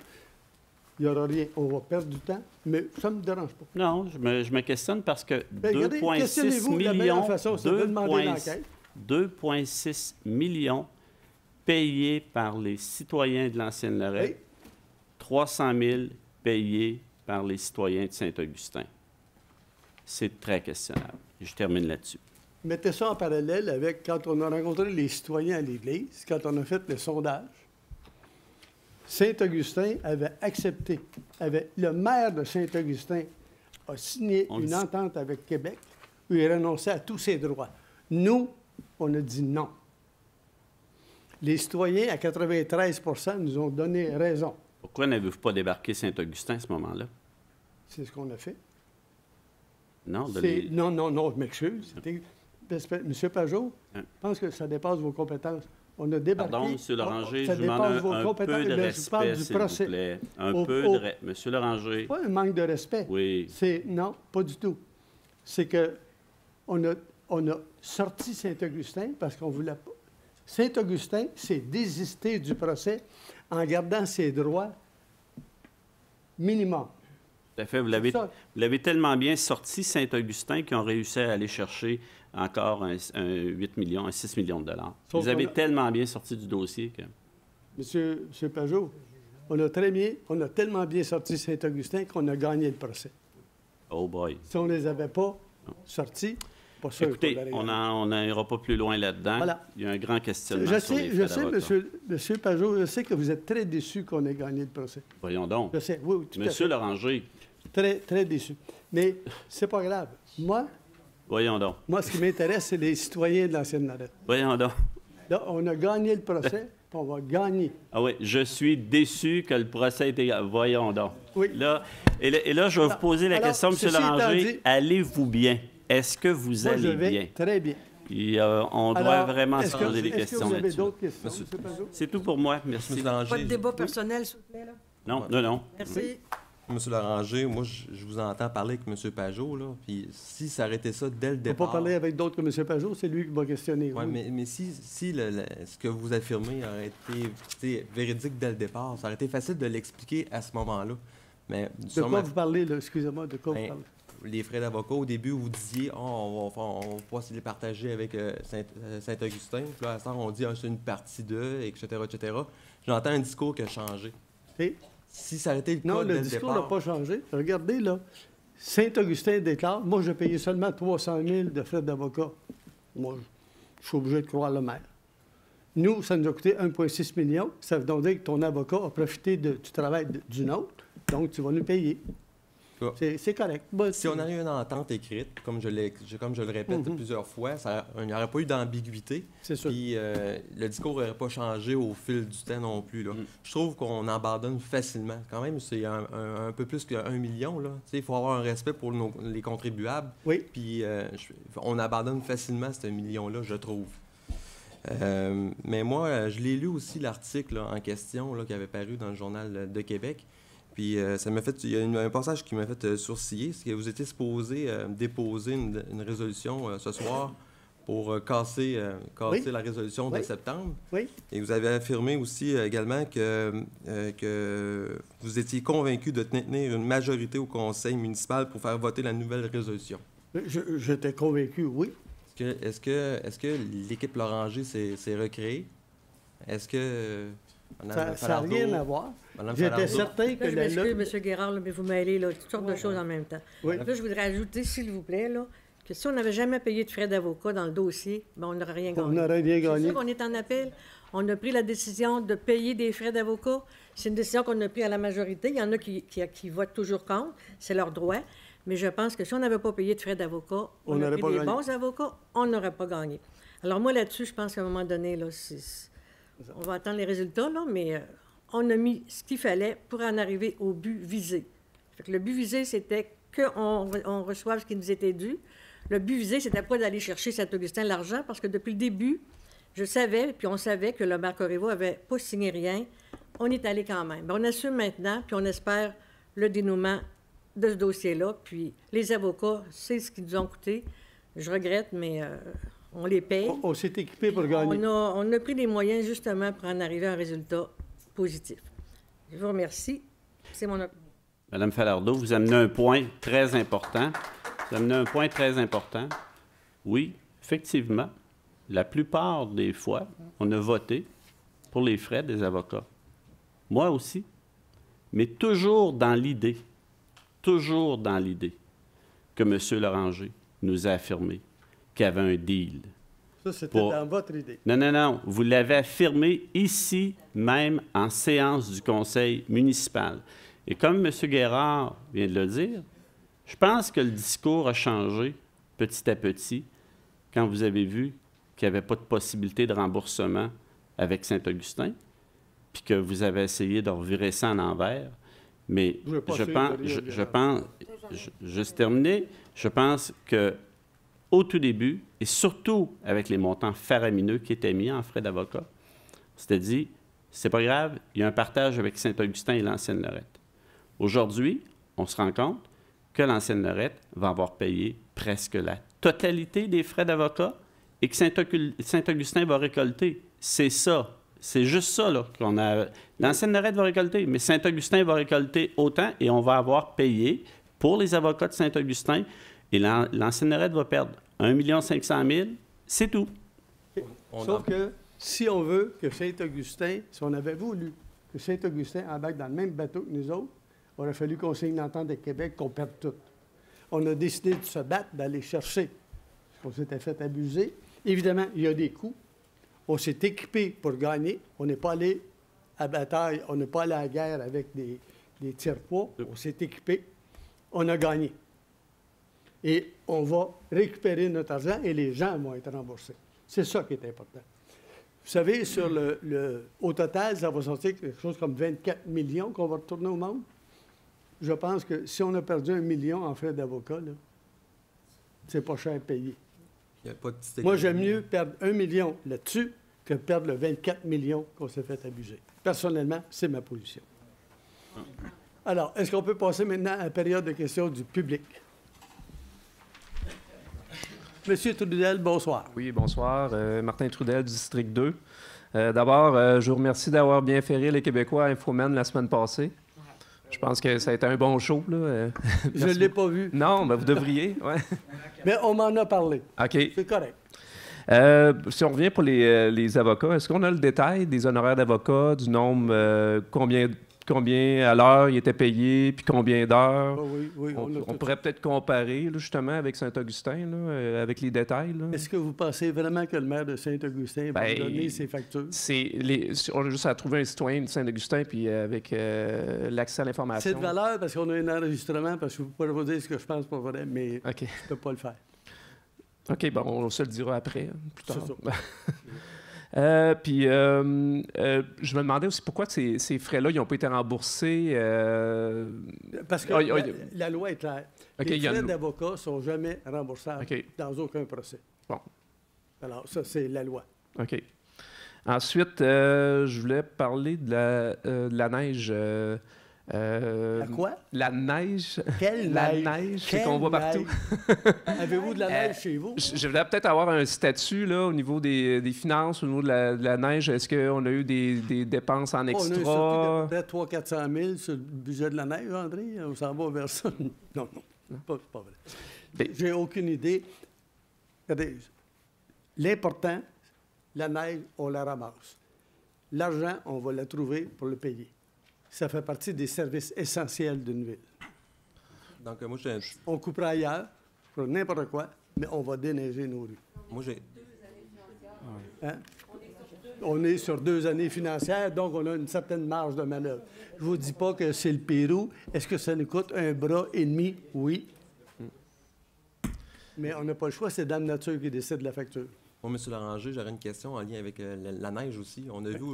Il n'y aura rien. On va perdre du temps, mais ça ne me dérange pas. Non, je me questionne parce que 2,6 millions, 2,6 millions payés par les citoyens de l'Ancienne-Lorette, oui. 300 000 payés par les citoyens de Saint-Augustin. C'est très questionnable. Je termine là-dessus. Mettez ça en parallèle avec quand on a rencontré les citoyens à l'Église, quand on a fait le sondage. Saint-Augustin avait accepté, le maire de Saint-Augustin a signé une entente avec Québec où il renonçait à tous ses droits. Nous, on a dit non. Les citoyens, à 93 % nous ont donné raison. Pourquoi n'avez-vous pas débarqué Saint-Augustin à ce moment-là? C'est ce qu'on a fait. Non, non, je m'excuse. Monsieur Pajot, je pense que ça dépasse vos compétences. On a débarqué. Pardon, M. Loranger, ça je vous demande dépasse vos un peu compétences. de Là, je parle respect, du s'il vous procès. plaît. Un Au- peu au- de respect. M. Loranger. Pas un manque de respect. Oui. Non, pas du tout. C'est que on a sorti Saint-Augustin parce qu'on voulait pas. Saint-Augustin s'est désisté du procès en gardant ses droits minimum. Tout à fait. Vous C'est ça. l'avez tellement bien sorti, Saint-Augustin, qu'ils ont réussi à aller chercher encore un 8 millions, un 6 millions de dollars. Sauf Vous avez qu'on a- tellement bien sorti du dossier que... Monsieur Pajot, on a tellement bien sorti Saint-Augustin qu'on a gagné le procès. Oh boy. Si on ne les avait pas sortis, pas sûr Écoutez, qu'on l'aurait on gagné. n'ira pas plus loin là-dedans. Voilà. Il y a un grand questionnement Je sur les sais, frais d'avocat. monsieur Pajot, je sais que vous êtes très déçu qu'on ait gagné le procès. Voyons donc. Je sais, oui, tout à Monsieur fait. Loranger, Très, très déçu. Mais c'est pas grave. voyons donc. Moi, ce qui m'intéresse, c'est les citoyens de l'ancienne Lorette. Voyons donc. Là, on a gagné le procès, puis on va gagner. Ah oui, je suis déçu que le procès ait été... Voyons donc. Oui. Là, et là, je vais vous poser la Alors, question, M. ceci étant Loranger. dit- Allez-vous bien? Est-ce que vous Moi, je allez vais bien? très bien. Et, on doit Alors, vraiment se est-ce que- poser des est-ce que questions vous avez là-dessus. d'autres questions, monsieur Pajot? C'est tout pour moi. Merci. Monsieur Loranger, Pas de débat personnel, s'il vous plaît, là. Non, non, non. Merci. Monsieur Loranger, moi, je vous entends parler avec M. Pajot, là, puis si ça arrêtait ça dès le On ne peut départ... pas parler avec d'autres que M. Pajot, c'est lui qui m'a questionné. Oui, oui. mais si ce que vous affirmez aurait été véridique dès le départ, ça aurait été facile de l'expliquer à ce moment-là. Mais De quoi vous parlez, là? Excusez-moi, de quoi vous Ben, parlez? les frais d'avocat, au début, vous disiez on va pas se les partager avec Saint-Augustin. Puis là, à ce temps, on dit c'est une partie d'eux, etc., etc. J'entends un discours qui a changé. Et- Si ça aurait été le cas Non, dès le le discours n'a départ... pas changé. Regardez, là, Saint-Augustin déclare, moi, j'ai payé seulement 300 000 de frais d'avocat. Moi, je suis obligé de croire le maire. Nous, ça nous a coûté 1,6 million. Ça veut donc dire que ton avocat a profité du travail d'une autre, donc tu vas nous payer. Ah. C'est correct. Bon, Si on avait eu une entente écrite, comme je le répète plusieurs fois, il n'y aurait pas eu d'ambiguïté. C'est sûr. Puis le discours n'aurait pas changé au fil du temps non plus. Là. Je trouve qu'on abandonne facilement. Quand même, c'est un peu plus qu'un million. Il faut avoir un respect pour les contribuables. Oui. Puis on abandonne facilement ce million-là, je trouve. Mais moi, je l'ai lu aussi, l'article là, en question là, qui avait paru dans le Journal de Québec. Puis ça m'a fait, il y a un passage qui m'a fait sourciller, c'est que vous étiez supposé déposer une résolution ce soir pour casser Oui. la résolution Oui. de septembre. Oui. Et vous avez affirmé aussi également que vous étiez convaincu de tenir une majorité au conseil municipal pour faire voter la nouvelle résolution. J'étais convaincu, oui. Est-ce que l'équipe Loranger s'est recréée? Est-ce que... Madame Ça n'a Falardeau- rien à voir. Madame J'étais Falardeau- certain que Là, je la m'excuse, lutte... M. Guérard, là, mais vous mêlez là, toutes sortes de choses en même temps. Oui. Là, je voudrais ajouter, s'il vous plaît, là, que si on n'avait jamais payé de frais d'avocat dans le dossier, ben, on n'aurait rien On gagné. n'aurait rien C'est gagné. sûr qu'on est en appel. On a pris la décision de payer des frais d'avocat. C'est une décision qu'on a prise à la majorité. Il y en a qui votent toujours contre. C'est leur droit. Mais je pense que si on n'avait pas payé de frais d'avocat, On on a n'aurait pris pas des gagné. bons avocats, on n'aurait pas gagné. Alors moi, là-dessus, je pense qu'à un moment donné, là, on va attendre les résultats, là, mais on a mis ce qu'il fallait pour en arriver au but visé. Fait que le but visé, c'était qu'on reçoive ce qui nous était dû. Le but visé, c'était pas d'aller chercher Saint-Augustin l'argent, parce que depuis le début, je savais, puis on savait que le maire Corriveau n'avait pas signé rien. On est allé quand même. On assume maintenant, puis on espère le dénouement de ce dossier-là. Puis les avocats, c'est ce qu'ils nous ont coûté. Je regrette, mais on les paye. On s'est équipé pour gagner. On a pris des moyens justement pour en arriver à un résultat positif. Je vous remercie. C'est mon opinion. Madame Falardeau, vous amenez un point très important. Oui, effectivement, la plupart des fois, on a voté pour les frais des avocats. Moi aussi. Mais toujours dans l'idée que M. Loranger nous a affirmé qu'il y avait un deal. Ça, c'était Pour- dans votre idée. Non. Vous l'avez affirmé ici même en séance du conseil municipal. Et comme M. Guérard vient de le dire, je pense que le discours a changé petit à petit quand vous avez vu qu'il n'y avait pas de possibilité de remboursement avec Saint-Augustin, puis que vous avez essayé de revirer ça en envers. Mais Je vais pas je essayer pense, de rire, je Gérard. pense, juste terminé, je pense que au tout début, et surtout avec les montants faramineux qui étaient mis en frais d'avocat, s'était dit, c'est pas grave, il y a un partage avec Saint-Augustin et l'ancienne Lorette. Aujourd'hui, on se rend compte que l'ancienne Lorette va avoir payé presque la totalité des frais d'avocat et que Saint-Augustin va récolter. C'est ça. C'est juste ça, là, qu'on a. L'ancienne Lorette va récolter, mais Saint-Augustin va récolter autant et on va avoir payé pour les avocats de Saint-Augustin et l'ancienne Lorette va perdre 1 500 000 c'est tout. Sauf que si on veut que Saint-Augustin, si on avait voulu que Saint-Augustin embarque dans le même bateau que nous autres, il aurait fallu qu'on signe l'entente de Québec, qu'on perde tout. On a décidé de se battre, d'aller chercher. On s'était fait abuser. Évidemment, il y a des coûts. On s'est équipé pour gagner. On n'est pas allé à bataille, on n'est pas allé à la guerre avec des tire-poids. On s'est équipé. On a gagné. Et on va récupérer notre argent et les gens vont être remboursés. C'est ça qui est important. Vous savez, au total, ça va sortir quelque chose comme 24 millions qu'on va retourner au monde. Je pense que si on a perdu 1 million en frais d'avocat, c'est pas cher payé. Il y a pas de Moi, j'aime mieux perdre 1 million là-dessus que perdre le 24 millions qu'on s'est fait abuser. Personnellement, c'est ma position. Alors, est-ce qu'on peut passer maintenant à la période de questions du public? Monsieur Trudel, bonsoir. Oui, bonsoir. Martin Trudel, du District 2. D'abord, je vous remercie d'avoir bien ferré les Québécois à Infomen la semaine passée. Je pense que ça a été un bon show, là. Je ne l'ai pas vu. Non, mais vous devriez, ouais. Mais on m'en a parlé. OK. C'est correct. Si on revient pour les avocats, est-ce qu'on a le détail des honoraires d'avocats, du nombre, combien à l'heure ils étaient payés, puis combien d'heures? Oui, on pourrait peut-être comparer, là, justement, avec Saint-Augustin, là, avec les détails. Là. Est-ce que vous pensez vraiment que le maire de Saint-Augustin va donner ses factures? On a juste à trouver un citoyen de Saint-Augustin, puis avec l'accès à l'information. C'est de valeur parce qu'on a un enregistrement, parce que je ne pourrais pas dire ce que je pense pas vrai, mais je ne peux pas le faire. OK, bon, on se le dira après, plus tard. C'est ça. Puis, je me demandais aussi pourquoi ces frais-là, ils n'ont pas été remboursés. Parce que la loi est claire. Les frais d'avocat ne sont jamais remboursables dans aucun procès. Bon. Alors, ça, c'est la loi. OK. Ensuite, je voulais parler de la neige. La quoi? La neige. Quelle la neige? Neige qu'on voit partout. Avez-vous de la neige chez vous? Je voulais peut-être avoir un statut là, au niveau des finances, au niveau de la neige. Est-ce qu'on a eu des dépenses en extra? On a eu peut-être 300 000 sur le budget de la neige, André. On s'en va vers ça. Non, c'est pas vrai. J'ai aucune idée. Regardez, l'important, la neige, on la ramasse. L'argent, on va la trouver pour le payer. Ça fait partie des services essentiels d'une ville. Donc, moi, on coupera ailleurs, pour n'importe quoi, mais on va déneiger nos rues. Moi, j'ai... Hein? On est sur 2 années financières, donc on a une certaine marge de manœuvre. Je ne vous dis pas que c'est le Pérou. Est-ce que ça nous coûte 1,5 bras? Oui. Mais on n'a pas le choix, c'est Dame Nature qui décide de la facture. Moi, M. Loranger, j'aurais une question en lien avec la neige aussi. On a vu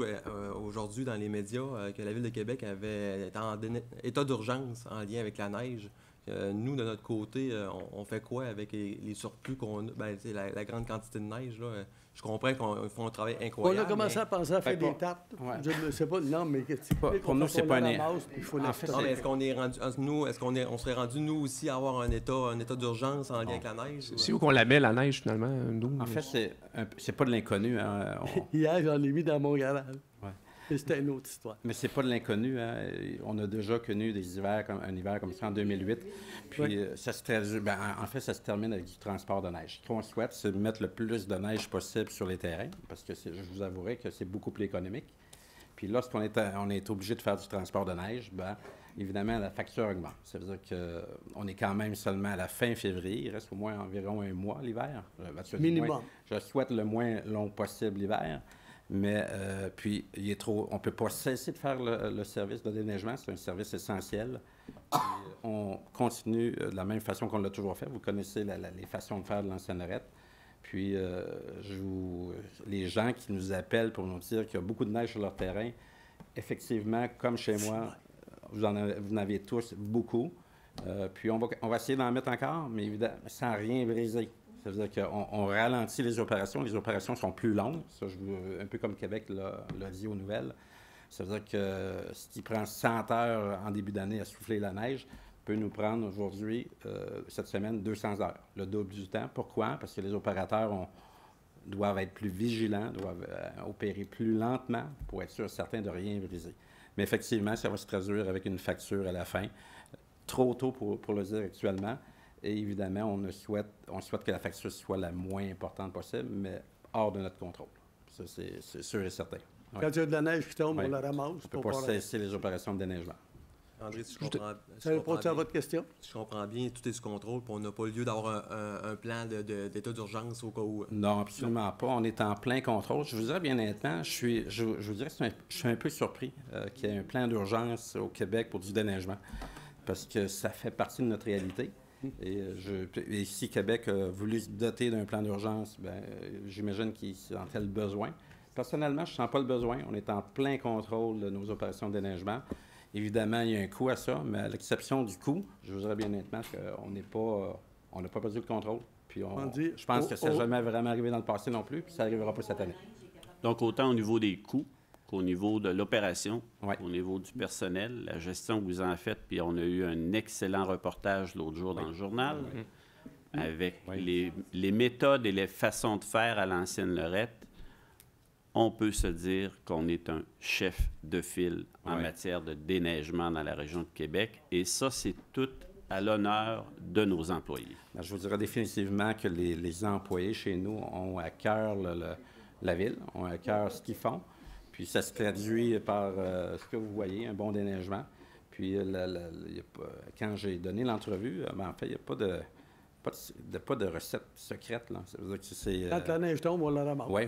aujourd'hui dans les médias que la Ville de Québec avait été en état d'urgence en lien avec la neige. Nous, de notre côté, on fait quoi avec les surplus qu'on a? Ben, la grande quantité de neige, là. Je comprends qu'on fait un travail incroyable. On a commencé à penser à faire des tartes. Ouais. Je ne sais pas, non, mais pour nous, c'est pas un... En fait, est-ce qu'on est rendu, on serait rendu, nous aussi, à avoir un état d'urgence en lien avec la neige? C'est où qu'on la met, la neige, finalement, nous? En fait, c'est pas de l'inconnu. Hein. Hier, j'en ai mis dans mon garage. Ouais. Et c'était une autre histoire. Mais c'est pas de l'inconnu. Hein. On a déjà connu des hivers, un hiver comme ça en 2008. Puis ça se traduit, en fait, ça se termine avec du transport de neige. Ce qu'on souhaite, c'est de mettre le plus de neige possible sur les terrains, parce que je vous avouerai que c'est beaucoup plus économique. Puis lorsqu'on est obligé de faire du transport de neige, évidemment, la facture augmente. Ça veut dire qu'on est quand même seulement à la fin février. Il reste au moins environ 1 mois l'hiver. Minimum. Je souhaite le moins long possible l'hiver. Mais puis, on ne peut pas cesser de faire le service de déneigement. C'est un service essentiel. Puis, on continue de la même façon qu'on l'a toujours fait. Vous connaissez les façons de faire de l'ancienne Lorette. Puis, les gens qui nous appellent pour nous dire qu'il y a beaucoup de neige sur leur terrain, effectivement, comme chez moi, vous en avez tous beaucoup. Puis, on va essayer d'en mettre encore, mais évidemment, sans rien briser. Ça veut dire qu'on ralentit les opérations. Les opérations sont plus longues. Ça, un peu comme Québec l'a dit aux nouvelles. Ça veut dire que ce qui prend 100 heures en début d'année à souffler la neige peut nous prendre aujourd'hui, cette semaine, 200 heures, le double du temps. Pourquoi? Parce que les opérateurs doivent être plus vigilants, doivent opérer plus lentement pour être certains de rien briser. Mais effectivement, ça va se traduire avec une facture à la fin. Trop tôt pour le dire actuellement. Et évidemment, on souhaite que la facture soit la moins importante possible, mais hors de notre contrôle. Ça, c'est sûr et certain. Ouais. Quand il y a de la neige qui tombe, on la ramasse. On ne peut pas cesser les opérations de déneigement. André, si je comprends, ça répond à votre question? Si je comprends bien, tout est sous contrôle, puis on n'a pas lieu d'avoir un plan d'état d'urgence au cas où. Non, absolument pas. On est en plein contrôle. Je vous dirais bien honnêtement, je vous dirais que je suis un peu surpris qu'il y ait un plan d'urgence au Québec pour du déneigement, parce que ça fait partie de notre réalité. Et si Québec a voulu se doter d'un plan d'urgence, bien, j'imagine qu'il en fait le besoin. Personnellement, je ne sens pas le besoin. On est en plein contrôle de nos opérations de déneigement. Évidemment, il y a un coût à ça, mais à l'exception du coût, je vous dirais bien honnêtement qu'on n'a pas perdu le contrôle. Puis je pense que ça n'a jamais vraiment arrivé dans le passé non plus, puis ça n'arrivera pas cette année. Donc, autant au niveau des coûts qu'au niveau de l'opération, au niveau du personnel, la gestion que vous en faites, puis on a eu un excellent reportage l'autre jour dans le journal avec les méthodes et les façons de faire à l'ancienne Lorette. On peut se dire qu'on est un chef de file en matière de déneigement dans la région de Québec. Et ça, c'est tout à l'honneur de nos employés. Bien, je vous dirais définitivement que les employés chez nous ont à cœur la ville, ont à cœur ce qu'ils font. Puis ça se traduit par ce que vous voyez, un bon déneigement. Puis quand j'ai donné l'entrevue, en fait, il n'y a pas de recette secrète. Là. Ça veut dire que c'est, quand la neige tombe, on la ramasse. Oui,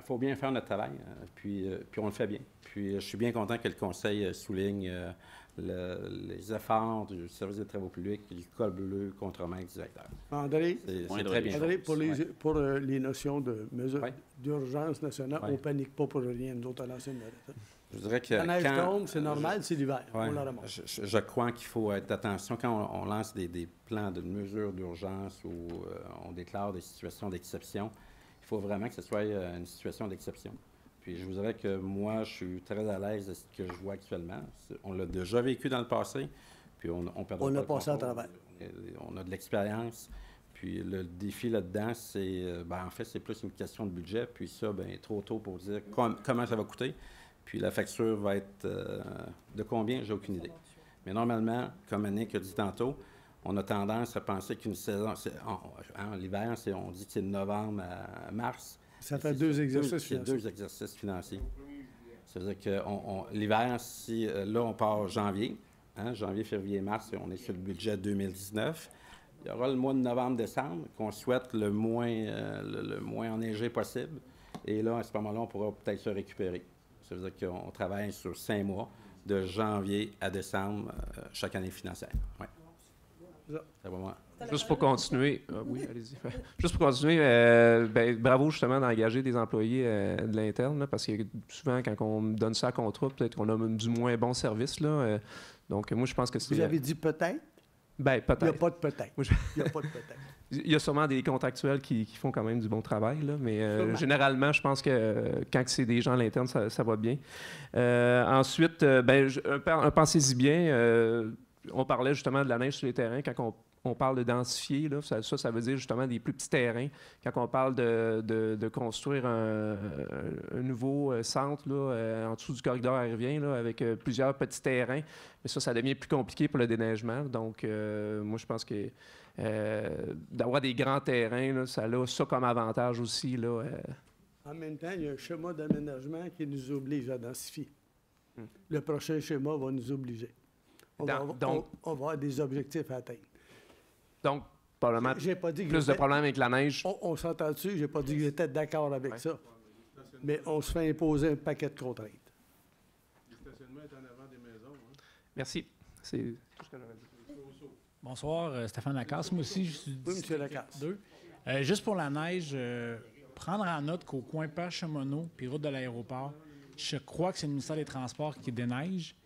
faut bien faire notre travail, puis on le fait bien. Puis je suis bien content que le Conseil souligne les efforts du service des travaux publics et du col bleu contre maître directeur. André, c'est très bien. André, pour les notions de mesures d'urgence nationale, on ne panique pas pour rien, nous autres, à l'ancienne Lorette. Je dirais que la neige tombe, c'est normal, c'est l'hiver. On la ramasse. Je crois qu'il faut être attention quand on lance des plans de mesures d'urgence ou on déclare des situations d'exception. Il faut vraiment que ce soit une situation d'exception. Puis je vous dirais que moi, je suis très à l'aise de ce que je vois actuellement. On l'a déjà vécu dans le passé, puis on perd. On a passé à travers. On a de l'expérience. Puis le défi là-dedans, c'est, en fait, c'est plus une question de budget. Puis ça, trop tôt pour dire comment ça va coûter. Puis la facture va être de combien, j'ai aucune idée. Mais normalement, comme Annick a dit tantôt, on a tendance à penser qu'une saison, l'hiver, on dit que c'est de novembre à mars. Ça fait deux exercices financiers. C'est 2 exercices financiers. Ça veut dire que l'hiver, là, on part janvier, janvier, février, mars, et on est sur le budget 2019. Il y aura le mois de novembre-décembre qu'on souhaite le moins enneigé possible. Et là, à ce moment-là, on pourra peut-être se récupérer. Ça veut dire qu'on travaille sur 5 mois, de janvier à décembre, chaque année financière. Oui. Juste pour continuer, oui, allez-y. Juste pour continuer, bravo justement d'engager des employés de l'interne, là, parce que souvent, quand on donne ça à contrat, peut-être qu'on a même du moins bon service. Là, donc, moi, je pense que c'est... Vous avez dit peut-être? Bien, peut-être. Il n'y a pas de peut-être. Il n'y a pas de peut-être. Il y a sûrement des contractuels qui font quand même du bon travail, là, mais généralement, je pense que quand c'est des gens à l'interne, ça va bien. Ensuite, pensez-y bien, on parlait justement de la neige sur les terrains. Quand on parle de densifier, là, ça veut dire justement des plus petits terrains. Quand on parle de construire un nouveau centre là, en dessous du corridor aérien là, avec plusieurs petits terrains, mais ça devient plus compliqué pour le déneigement. Donc, moi, je pense que d'avoir des grands terrains, là, ça a ça comme avantage aussi. Là, En même temps, il y a un schéma d'aménagement qui nous oblige à densifier. Le prochain schéma va nous obliger. On va avoir des objectifs à atteindre. Donc, probablement plus de problèmes avec la neige. On s'entend dessus, je n'ai pas dit que j'étais d'accord avec ça. Mais on se fait imposer un paquet de contraintes. Le stationnement est en avant des maisons. Merci. C'est tout ce que j'aurais dit. Bonsoir, Stéphane Lacasse. Moi aussi, je suis oui, M. Lacasse. Juste pour la neige, prendre en note qu'au coin Père Chemonneau puis route de l'aéroport, je crois que c'est le ministère des Transports qui déneige.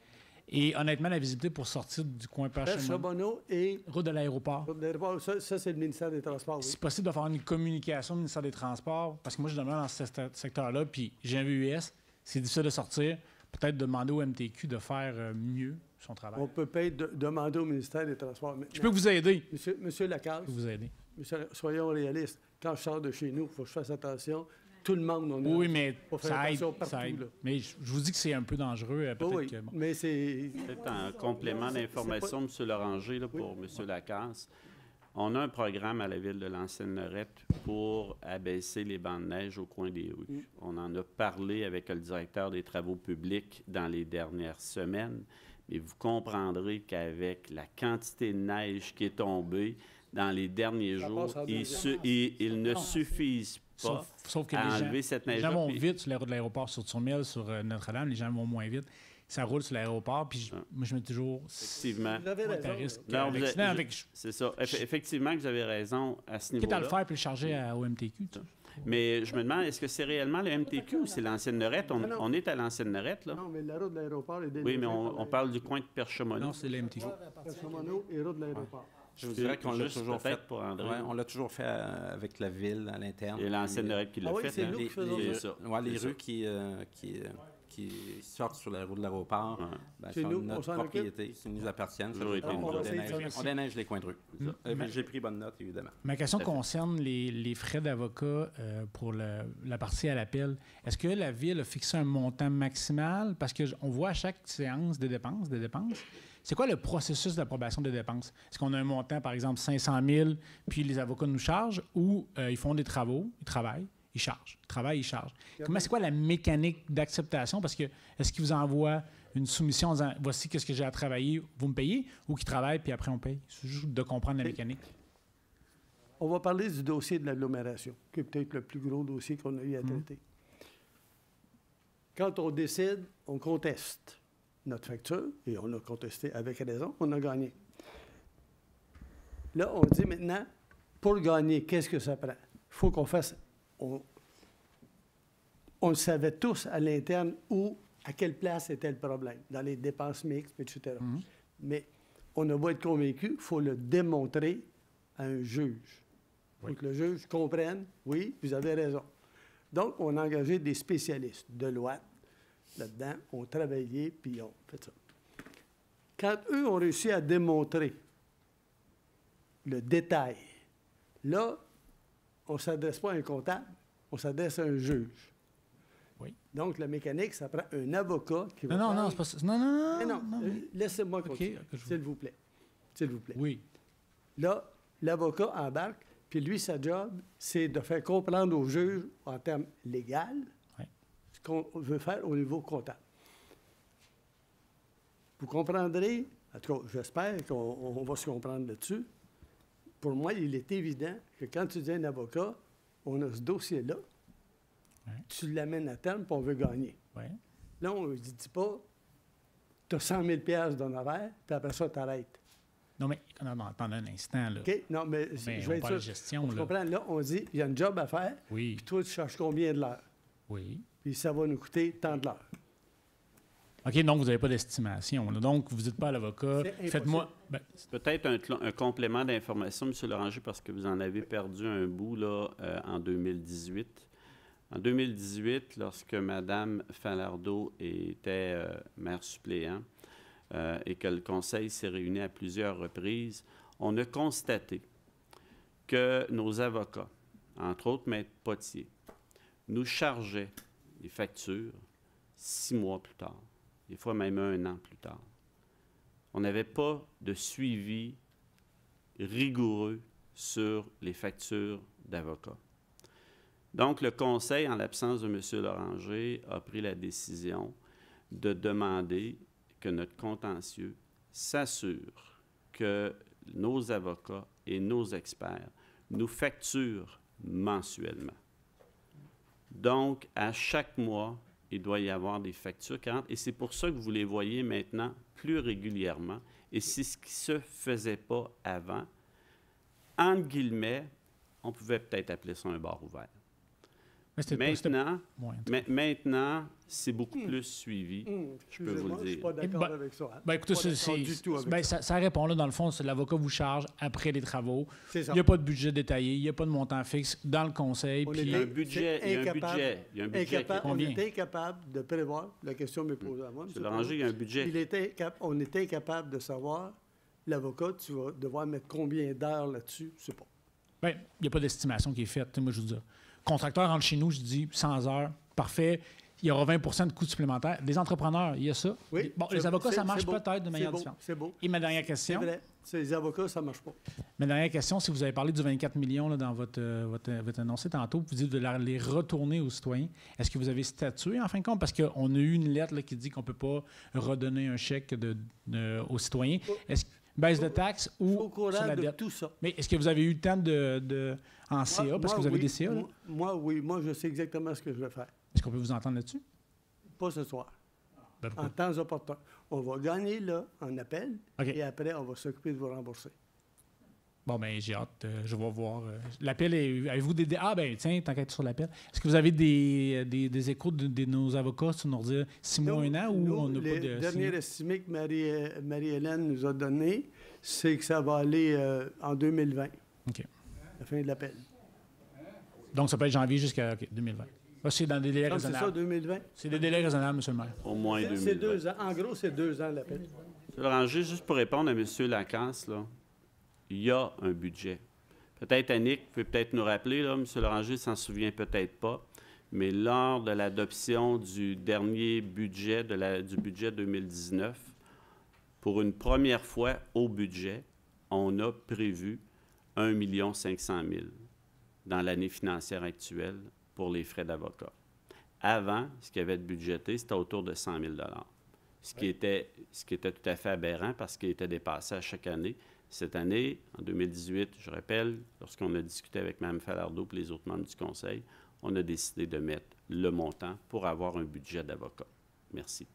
Et honnêtement, la visibilité pour sortir du coin Perche-Charbonneau et... route de l'aéroport. Route de l'aéroport, ça c'est le ministère des Transports, oui. C'est possible de faire une communication au ministère des Transports, parce que moi, je demeure dans ce secteur-là, puis j'ai un VUS, c'est difficile de sortir. Peut-être demander au MTQ de faire mieux son travail. On peut peut-être demander au ministère des Transports. Je peux vous aider. Monsieur Lacasse, Je peux vous aider. Soyons réalistes. Quand je sors de chez nous, il faut que je fasse attention. Tout le monde, on Oui, mais ça aide, ça aide. Mais je vous dis que c'est un peu dangereux. Oui, mais c'est... Peut-être en complément d'information, M. Loranger, là, pour M. Lacasse. On a un programme à la ville de l'Ancienne-Lorette pour abaisser les bancs de neige au coin des rues. On en a parlé avec le directeur des travaux publics dans les dernières semaines, mais vous comprendrez qu'avec la quantité de neige qui est tombée dans les derniers jours, il ne suffise pas sauf que à enlever cette neige-là. Les gens vont vite sur la route de l'aéroport, sur Tourmille, sur Notre-Dame, les gens vont moins vite. Ça roule sur l'aéroport, puis moi, je me dis toujours... Effectivement. Vous avez raison. C'est ça. Effectivement que vous avez raison à ce niveau-là. Quitte à le faire puis le charger au MTQ. Mais je me demande, est-ce que c'est réellement le MTQ ou c'est l'Ancienne-Lorette? On est à l'Ancienne-Lorette, là? Non, mais la route de l'aéroport est Oui, mais on parle du coin de Perche-Charbonneau. Non, c'est le MTQ. Perche-Charbonneau et route de l'aéroport. Je vous dirais qu'on l'a toujours fait. Pour André. Ouais, on l'a toujours fait avec la ville à l'interne. Et l'Ancienne-Lorette qui l'a fait. C'est nous qui faisons ça. Les rues qui sortent sur la route de l'aéroport, sont notre propriété, ça nous appartiennent. On déneige les coins de rue. J'ai pris bonne note, évidemment. Ma question concerne les frais d'avocat pour la partie à l'appel. Est-ce que la Ville a fixé un montant maximal? Parce qu'on voit à chaque séance des dépenses. C'est quoi le processus d'approbation des dépenses? Est-ce qu'on a un montant, par exemple, 500 000, puis les avocats nous chargent, ou ils font des travaux, ils travaillent, ils chargent. Ils travaillent, ils chargent. C'est quoi la mécanique d'acceptation? Parce que est-ce qu'ils vous envoient une soumission en disant « Voici qu'est-ce que j'ai à travailler, vous me payez » ou qu'ils travaillent, puis après on paye? C'est juste de comprendre la mécanique. On va parler du dossier de l'agglomération, qui est peut-être le plus gros dossier qu'on a eu à traiter. Quand on décide, on conteste notre facture, et on a contesté avec raison, on a gagné. Là, on dit maintenant, pour gagner, qu'est-ce que ça prend? Il faut qu'on fasse... On le savait tous à l'interne où, à quelle place était le problème, dans les dépenses mixtes, etc. Mais on a beau être convaincu, il faut le démontrer à un juge. Il faut que le juge comprenne, oui, vous avez raison. Donc, on a engagé des spécialistes de loi là-dedans, ont travaillé, puis ont fait ça. Quand eux ont réussi à démontrer le détail, là, on ne s'adresse pas à un comptable, on s'adresse à un juge. Oui. Donc, la mécanique, ça prend un avocat qui va... Non, c'est pas ça. Non. Laissez-moi continuer, s'il vous plaît. S'il vous plaît. Oui. Là, l'avocat embarque, puis lui, sa job, c'est de faire comprendre au juge, en termes légaux, ce qu'on veut faire au niveau comptable. Vous comprendrez, en tout cas, j'espère qu'on va se comprendre là-dessus. Pour moi, il est évident que quand tu dis un avocat, on a ce dossier-là, tu l'amènes à terme, puis on veut gagner. Là, on ne dit pas, tu as 100 000 d'honoraires, puis après ça, tu arrêtes. Non, mais pendant un instant, là. OK, non, mais je vais être sûr. Gestion, tu comprends? Là, on dit, il y a un job à faire, puis toi, tu cherches combien de l'heure? Oui. Puis ça va nous coûter tant de l'heure. OK, donc vous n'avez pas d'estimation. Donc, vous ne dites pas à l'avocat, faites-moi... Peut-être un complément d'information, M. Loranger, parce que vous en avez perdu un bout là, en 2018. En 2018, lorsque Mme Falardeau était maire suppléant et que le Conseil s'est réuni à plusieurs reprises, on a constaté que nos avocats, entre autres Maître Potier, nous chargeaient les factures 6 mois plus tard, des fois même 1 an plus tard. On n'avait pas de suivi rigoureux sur les factures d'avocats. Donc, le Conseil, en l'absence de M. Loranger, a pris la décision de demander que notre contentieux s'assure que nos avocats et nos experts nous facturent mensuellement. Donc, à chaque mois, il doit y avoir des factures qui rentrent, et c'est pour ça que vous les voyez maintenant plus régulièrement, et c'est ce qui ne se faisait pas avant. Entre guillemets, on pouvait peut-être appeler ça un bar ouvert. Maintenant, c'est beaucoup plus suivi, je peux vous le dire. Je ne suis pas d'accord avec ça. Écoutez, ça répond là, dans le fond, c'est l'avocat vous charge après les travaux. C'est ça. Il n'y a pas de budget détaillé, il n'y a pas de montant fixe dans le conseil. Il y a un budget. On est incapable de prévoir, la question m'est posée à moi. M. Loranger, il y a un budget. On est incapable de savoir, l'avocat, tu vas devoir mettre combien d'heures là-dessus, je ne sais pas. Bien, il n'y a pas d'estimation qui est faite. Moi, je vous dis, contracteur rentre chez nous, je dis 100 heures, parfait. Il y aura 20 de coûts supplémentaires. Les entrepreneurs, il y a ça. Oui, bon, les avocats, ça marche peut-être de manière différente. C'est beau. Et ma dernière question. C'est vrai. Les avocats, ça ne marche pas. Ma dernière question, si vous avez parlé du 24 millions là, dans votre annoncé tantôt, vous dites de les retourner aux citoyens. Est-ce que vous avez statué en fin de compte? Parce qu'on a eu une lettre là, qui dit qu'on ne peut pas redonner un chèque aux citoyens. Est-ce baisse de taxes ou sur la dette? Tout ça. Mais est-ce que vous avez eu le temps en CA, parce que vous avez des CA? Moi, oui. Moi, je sais exactement ce que je vais faire. Est-ce qu'on peut vous entendre là-dessus? Pas ce soir. En temps opportun. On va gagner là en appel et après, on va s'occuper de vous rembourser. Bon, bien, j'ai hâte. Je vais voir. L'appel, avez-vous des... Ah, bien, tiens, tant qu'à être sur l'appel. Est-ce que vous avez des échos de nos avocats sur nous dire 6 mois, 1 an ou on n'a pas de... Le dernier estimé que Marie-Hélène nous a donné, c'est que ça va aller en 2020. OK. La fin de l'appel. Donc, ça peut être janvier jusqu'à 2020. Là, c'est dans des délais raisonnables. C'est ça, 2020? C'est des délais raisonnables, M. le maire. Au moins 2020. C'est 2 ans. En gros, c'est 2 ans l'appel. M. Loranger, juste pour répondre à M. Lacasse, là, il y a un budget. Peut-être Annick peut peut-être nous rappeler, là, M. Loranger ne s'en souvient peut-être pas, mais lors de l'adoption du dernier budget, du budget 2019, pour une première fois au budget, on a prévu 1 500 000 dans l'année financière actuelle pour les frais d'avocat. Avant, ce qui avait été budgété, c'était autour de 100 000 ce qui était tout à fait aberrant parce qu'il était dépassé à chaque année. Cette année, en 2018, je rappelle, lorsqu'on a discuté avec Mme Falardeau et les autres membres du Conseil, on a décidé de mettre le montant pour avoir un budget d'avocat. Merci.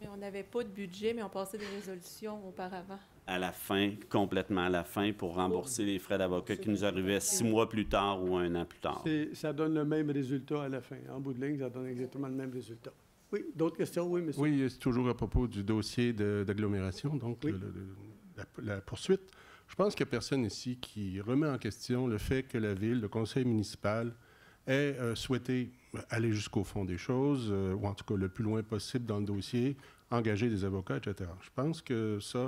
Mais on n'avait pas de budget, mais on passait des résolutions auparavant. À la fin, complètement à la fin, pour rembourser les frais d'avocat qui nous arrivaient 6 mois plus tard ou 1 an plus tard. Ça donne le même résultat à la fin. En bout de ligne, ça donne exactement le même résultat. Oui, d'autres questions? Oui, monsieur. Oui, c'est toujours à propos du dossier d'agglomération, donc oui. La poursuite. Je pense qu'il n'y a personne ici qui remet en question le fait que la Ville, le conseil municipal, ait souhaité aller jusqu'au fond des choses, ou en tout cas le plus loin possible dans le dossier, engager des avocats, etc. Je pense que ça...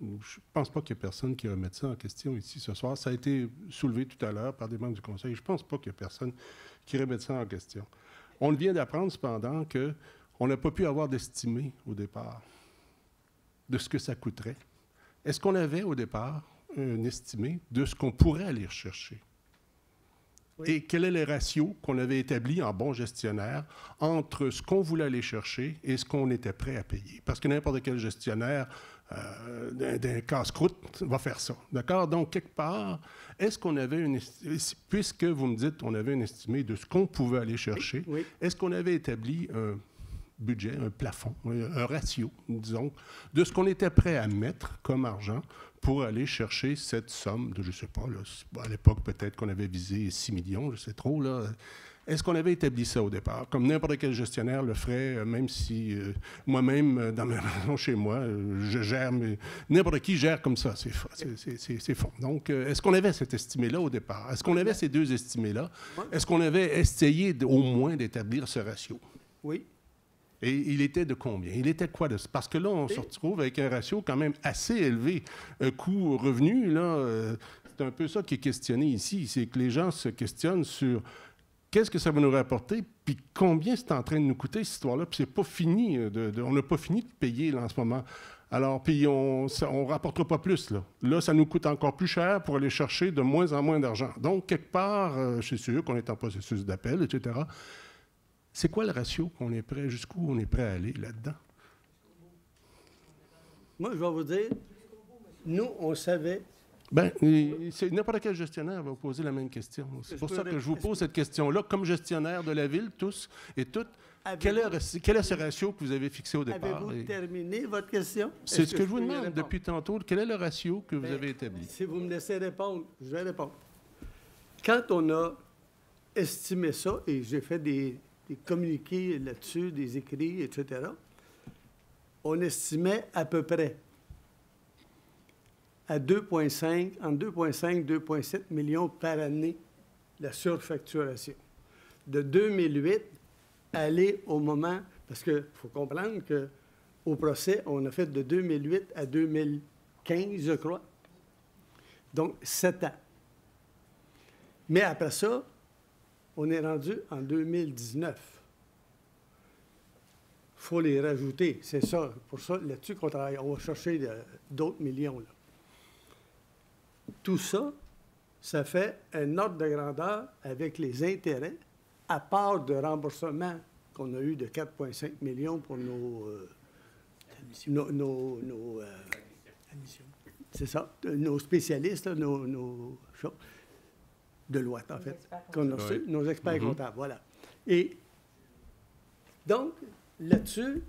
Je ne pense pas qu'il y ait personne qui remette ça en question ici ce soir. Ça a été soulevé tout à l'heure par des membres du Conseil. Je ne pense pas qu'il y ait personne qui remette ça en question. On vient d'apprendre cependant qu'on n'a pas pu avoir d'estimé au départ de ce que ça coûterait. Est-ce qu'on avait au départ un estimé de ce qu'on pourrait aller rechercher? Oui. Et quel est le ratio qu'on avait établi en bon gestionnaire entre ce qu'on voulait aller chercher et ce qu'on était prêt à payer? Parce que n'importe quel gestionnaire d'un casse-croûte va faire ça. D'accord? Donc, quelque part, est-ce qu'on avait puisque vous me dites qu'on avait un estimé de ce qu'on pouvait aller chercher, oui. Est-ce qu'on avait établi un budget, un plafond, un ratio, disons, de ce qu'on était prêt à mettre comme argent pour aller chercher cette somme de, je ne sais pas, là, à l'époque, peut-être qu'on avait visé 6 millions, je sais trop, là. Est-ce qu'on avait établi ça au départ? Comme n'importe quel gestionnaire le ferait, même si moi-même, dans ma maison chez moi, je gère, mais n'importe qui gère comme ça, c'est fond. Donc, est-ce qu'on avait cet estimé-là au départ? Est-ce qu'on avait ces deux estimés-là? Est-ce qu'on avait essayé au moins d'établir ce ratio? Oui. Et il était de combien? Il était quoi? Parce que là, on se retrouve avec un ratio quand même assez élevé. Coût-revenu, là, c'est un peu ça qui est questionné ici. C'est que les gens se questionnent sur qu'est-ce que ça va nous rapporter, puis combien c'est en train de nous coûter, cette histoire-là. Puis c'est pas fini, on n'a pas fini de payer là, en ce moment. Alors, puis on ne rapportera pas plus, là. Là, ça nous coûte encore plus cher pour aller chercher de moins en moins d'argent. Donc, quelque part, je suis sûr qu'on est en processus d'appel, etc. C'est quoi le ratio qu'on est prêt, jusqu'où on est prêt à aller là-dedans? Moi, je vais vous dire, nous, on savait... Bien, n'importe quel gestionnaire va vous poser la même question. C'est pour ça que je vous pose cette question-là, comme gestionnaire de la Ville, tous et toutes. Quel est ce ratio que vous avez fixé au départ? Avez-vous terminé votre question? C'est ce que je vous demande depuis tantôt. Quel est le ratio que vous avez établi? Si vous me laissez répondre, je vais répondre. Quand on a estimé ça, et j'ai fait des communiqués là-dessus, des écrits, etc. On estimait à peu près à 2,5, entre 2,5 et 2,7 millions par année la surfacturation. De 2008, aller au moment, parce qu'il faut comprendre qu'au procès, on a fait de 2008 à 2015, je crois. Donc, 7 ans. Mais après ça, on est rendu en 2019. Il faut les rajouter, c'est ça. Pour ça, là-dessus qu'on travaille. On va chercher d'autres millions, là. Tout ça, ça fait un ordre de grandeur avec les intérêts, à part de remboursement qu'on a eu de 4,5 millions pour c'est ça, nos spécialistes, là, nos de loi, en fait, qu'on a reçu, nos experts comptables, voilà. Et donc, là-dessus,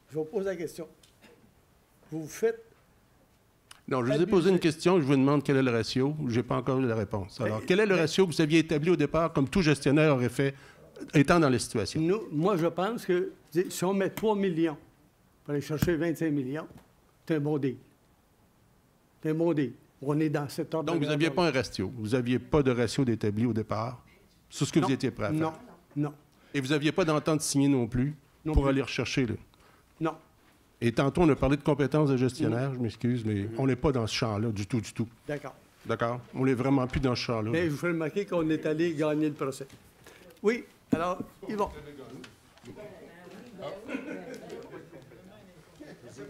je vous pose la question. Vous faites... Non, je vous ai posé une question, je vous demande quel est le ratio. Je n'ai pas encore eu la réponse. Alors, quel est le ratio que vous aviez établi au départ, comme tout gestionnaire aurait fait, étant dans la situation? Moi, je pense que si on met 3 millions pour aller chercher 25 millions, c'est un bon deal. C'est un bon deal. On est dans cet ordre. Donc, vous n'aviez pas un ratio. Vous n'aviez pas de ratio d'établi au départ sur ce que vous étiez prêt à faire? Non, non. Et vous n'aviez pas d'entente signée non plus pour aller rechercher? Non. Et tantôt, on a parlé de compétences de gestionnaire, je m'excuse, mais on n'est pas dans ce champ-là du tout, du tout. D'accord. D'accord? On n'est vraiment plus dans ce champ-là. Mais je vous fais remarquer qu'on est allé gagner le procès. Oui, alors, Yvon.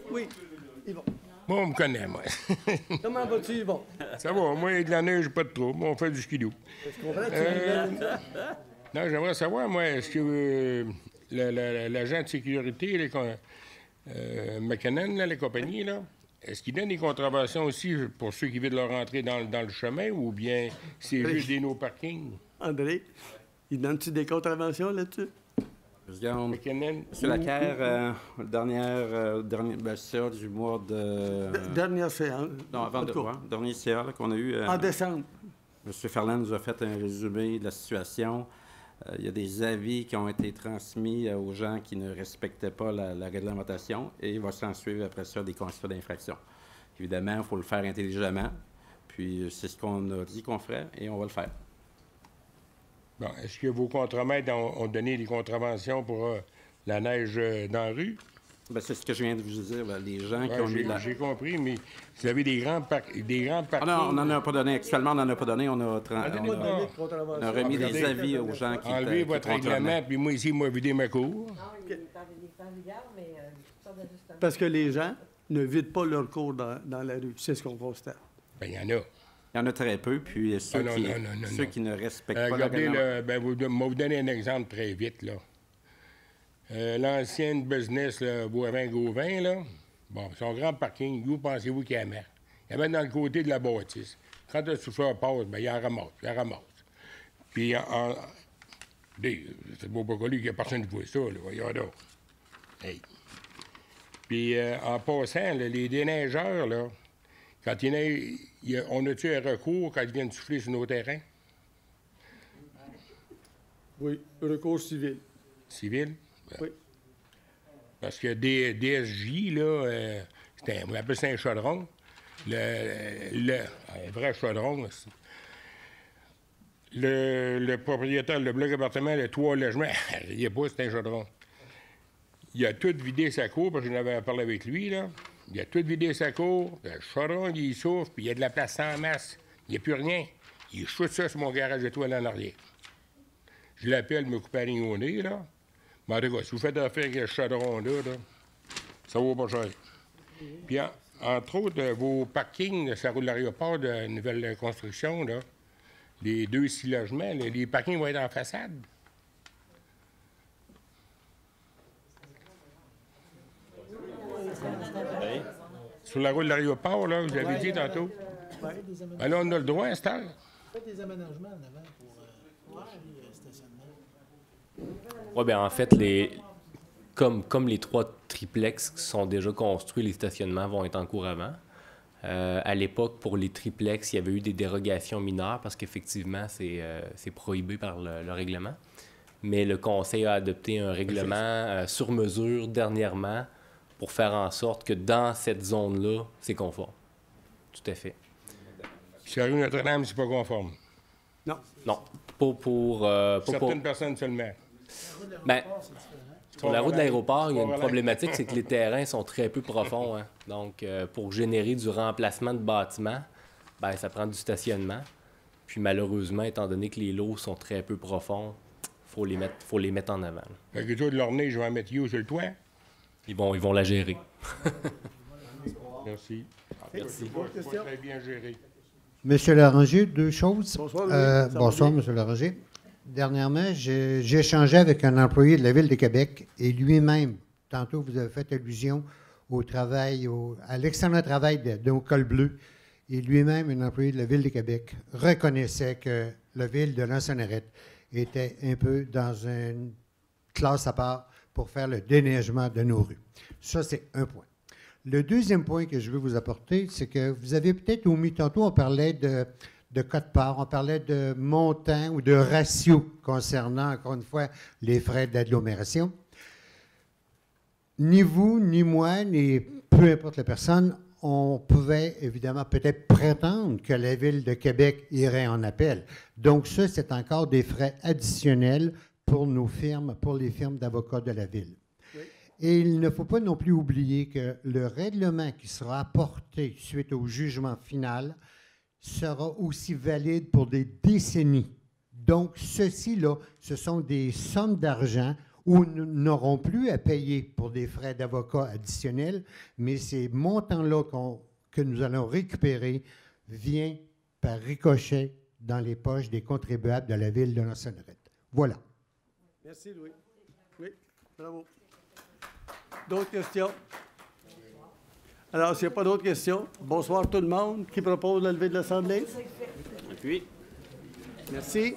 Oui, Yvon. Moi, on me connaît, moi. Comment vas-tu, Yvon? Ça va, moi, de la neige, pas de trouble. On fait du skidoo. Est-ce qu'on va Non, j'aimerais savoir, moi, est-ce que l'agent de sécurité, McKinnon, là, les compagnies, là, est-ce qu'ils donnent des contraventions aussi pour ceux qui veulent leur rentrer dans le chemin ou bien c'est juste des no-parking? André, ils donnent-tu des contraventions là-dessus? Président, c'est la CAIR, dernière CA du mois de... Dernière séance. Non, avant de voir. Dernier CA qu'on a eu... en décembre. M. Ferland nous a fait un résumé de la situation. Il y a des avis qui ont été transmis aux gens qui ne respectaient pas la réglementation et il va s'en suivre après ça des constats d'infraction. Évidemment, il faut le faire intelligemment. Puis c'est ce qu'on a dit qu'on ferait et on va le faire. Bon, est-ce que vos contremaîtres ont donné des contraventions pour la neige dans la rue? Bien, c'est ce que je viens de vous dire. Bien, les gens qui ont mis la... J'ai compris, mais vous avez des grands parkings. Ah non, on n'en a pas donné. Actuellement, on n'en a pas donné. On a remis des avis aux gens qui enlevez votre règlement, puis moi, ici, moi, vider ma cour. Parce que les gens ne vident pas leur cours dans la rue. C'est ce qu'on constate. Bien, il y en a. Il y en a très peu, puis ceux qui ne respectent pas la règlement... Je vais vous donner un exemple très vite, là. L'ancienne business, Boivin-Gauvin, là, bon, son grand parking, où pensez-vous qu'il y a met? Il y a dans le côté de la bâtisse. Quand le souffleur passe, bien, il en ramasse. Puis, c'est beau pas connu qu'il n'y a personne qui voit ça, là, voyons donc. Hey. Puis, en passant, là, les déneigeurs, là, quand on a-tu un recours quand ils viennent souffler sur nos terrains? Oui, recours civil. Civil? Oui. Parce que DSJ, là, on appelle ça un chaudron. Un vrai chaudron. Le propriétaire, le bloc appartement, le 3 logements, il n'y a pas, c'est un chaudron. Il a tout vidé sa cour, parce que j'en avais parlé avec lui, là. Il a tout vidé sa cour, le chaudron, il souffle, puis il y a de la place sans masse. Il n'y a plus rien. Il chute ça sur mon garage étoile en arrière. Je l'appelle, me couper la ligne au nez, là. Mais en tout cas, si vous faites affaire avec ce chaudron-là, là, ça vaut pas cher. Puis, entre autres, vos parkings, ça roule l'aéroport de nouvelle construction, là, les 2-6 logements, là, les parkings vont être en façade. Oui. Sur la route de l'aéroport, là, vous avez dit tantôt. Ben là, on a le droit à cette heure. Faites des aménagements en avant pour les stationnements. Oui, bien, en fait, comme les 3 triplex qui sont déjà construits, les stationnements vont être en cours avant. À l'époque, pour les triplex, il y avait eu des dérogations mineures parce qu'effectivement, c'est prohibé par le règlement. Mais le Conseil a adopté un règlement sur mesure dernièrement pour faire en sorte que dans cette zone-là, c'est conforme. Tout à fait. Sur la rue Notre-Dame, c'est pas conforme? Non. Non. Pas pour certaines personnes seulement. Ben, sur la route de l'aéroport, il y a une problématique, c'est que les terrains sont très peu profonds. Hein. Donc, pour générer du remplacement de bâtiments, ben, ça prend du stationnement. Puis malheureusement, étant donné que les lots sont très peu profonds, faut les mettre en avant. Fait que toi, de leur nez, je vais en mettre sur le toit? Ils vont la gérer. Merci. Merci. Pas très bien géré. Monsieur Loranger, deux choses. Bonsoir, bonsoir, Monsieur Loranger. Dernièrement, j'ai échangé avec un employé de la Ville de Québec et lui-même, tantôt vous avez fait allusion au travail, à l'excellent travail de Col Bleu, et lui-même, un employé de la Ville de Québec, reconnaissait que la Ville de Lansonnarette était un peu dans une classe à part pour faire le déneigement de nos rues. Ça, c'est un point. Le deuxième point que je veux vous apporter, c'est que vous avez peut-être omis, tantôt on parlait de quote-part, on parlait de montant ou de ratio concernant, encore une fois, les frais d'agglomération. Ni vous, ni moi, ni peu importe la personne, on pouvait évidemment peut-être prétendre que la Ville de Québec irait en appel. Donc ça, c'est encore des frais additionnels pour nos firmes, pour les firmes d'avocats de la Ville. Oui. Et il ne faut pas non plus oublier que le règlement qui sera apporté suite au jugement final sera aussi valide pour des décennies. Donc, ceci-là, ce sont des sommes d'argent où nous n'aurons plus à payer pour des frais d'avocat additionnels, mais ces montants-là que nous allons récupérer viennent par ricochet dans les poches des contribuables de la Ville de Lansonnarette. Voilà. Merci, Louis. Oui, bravo. D'autres questions? Alors, s'il n'y a pas d'autres questions, bonsoir tout le monde. Qui propose la levée de l'Assemblée? Et puis? Merci.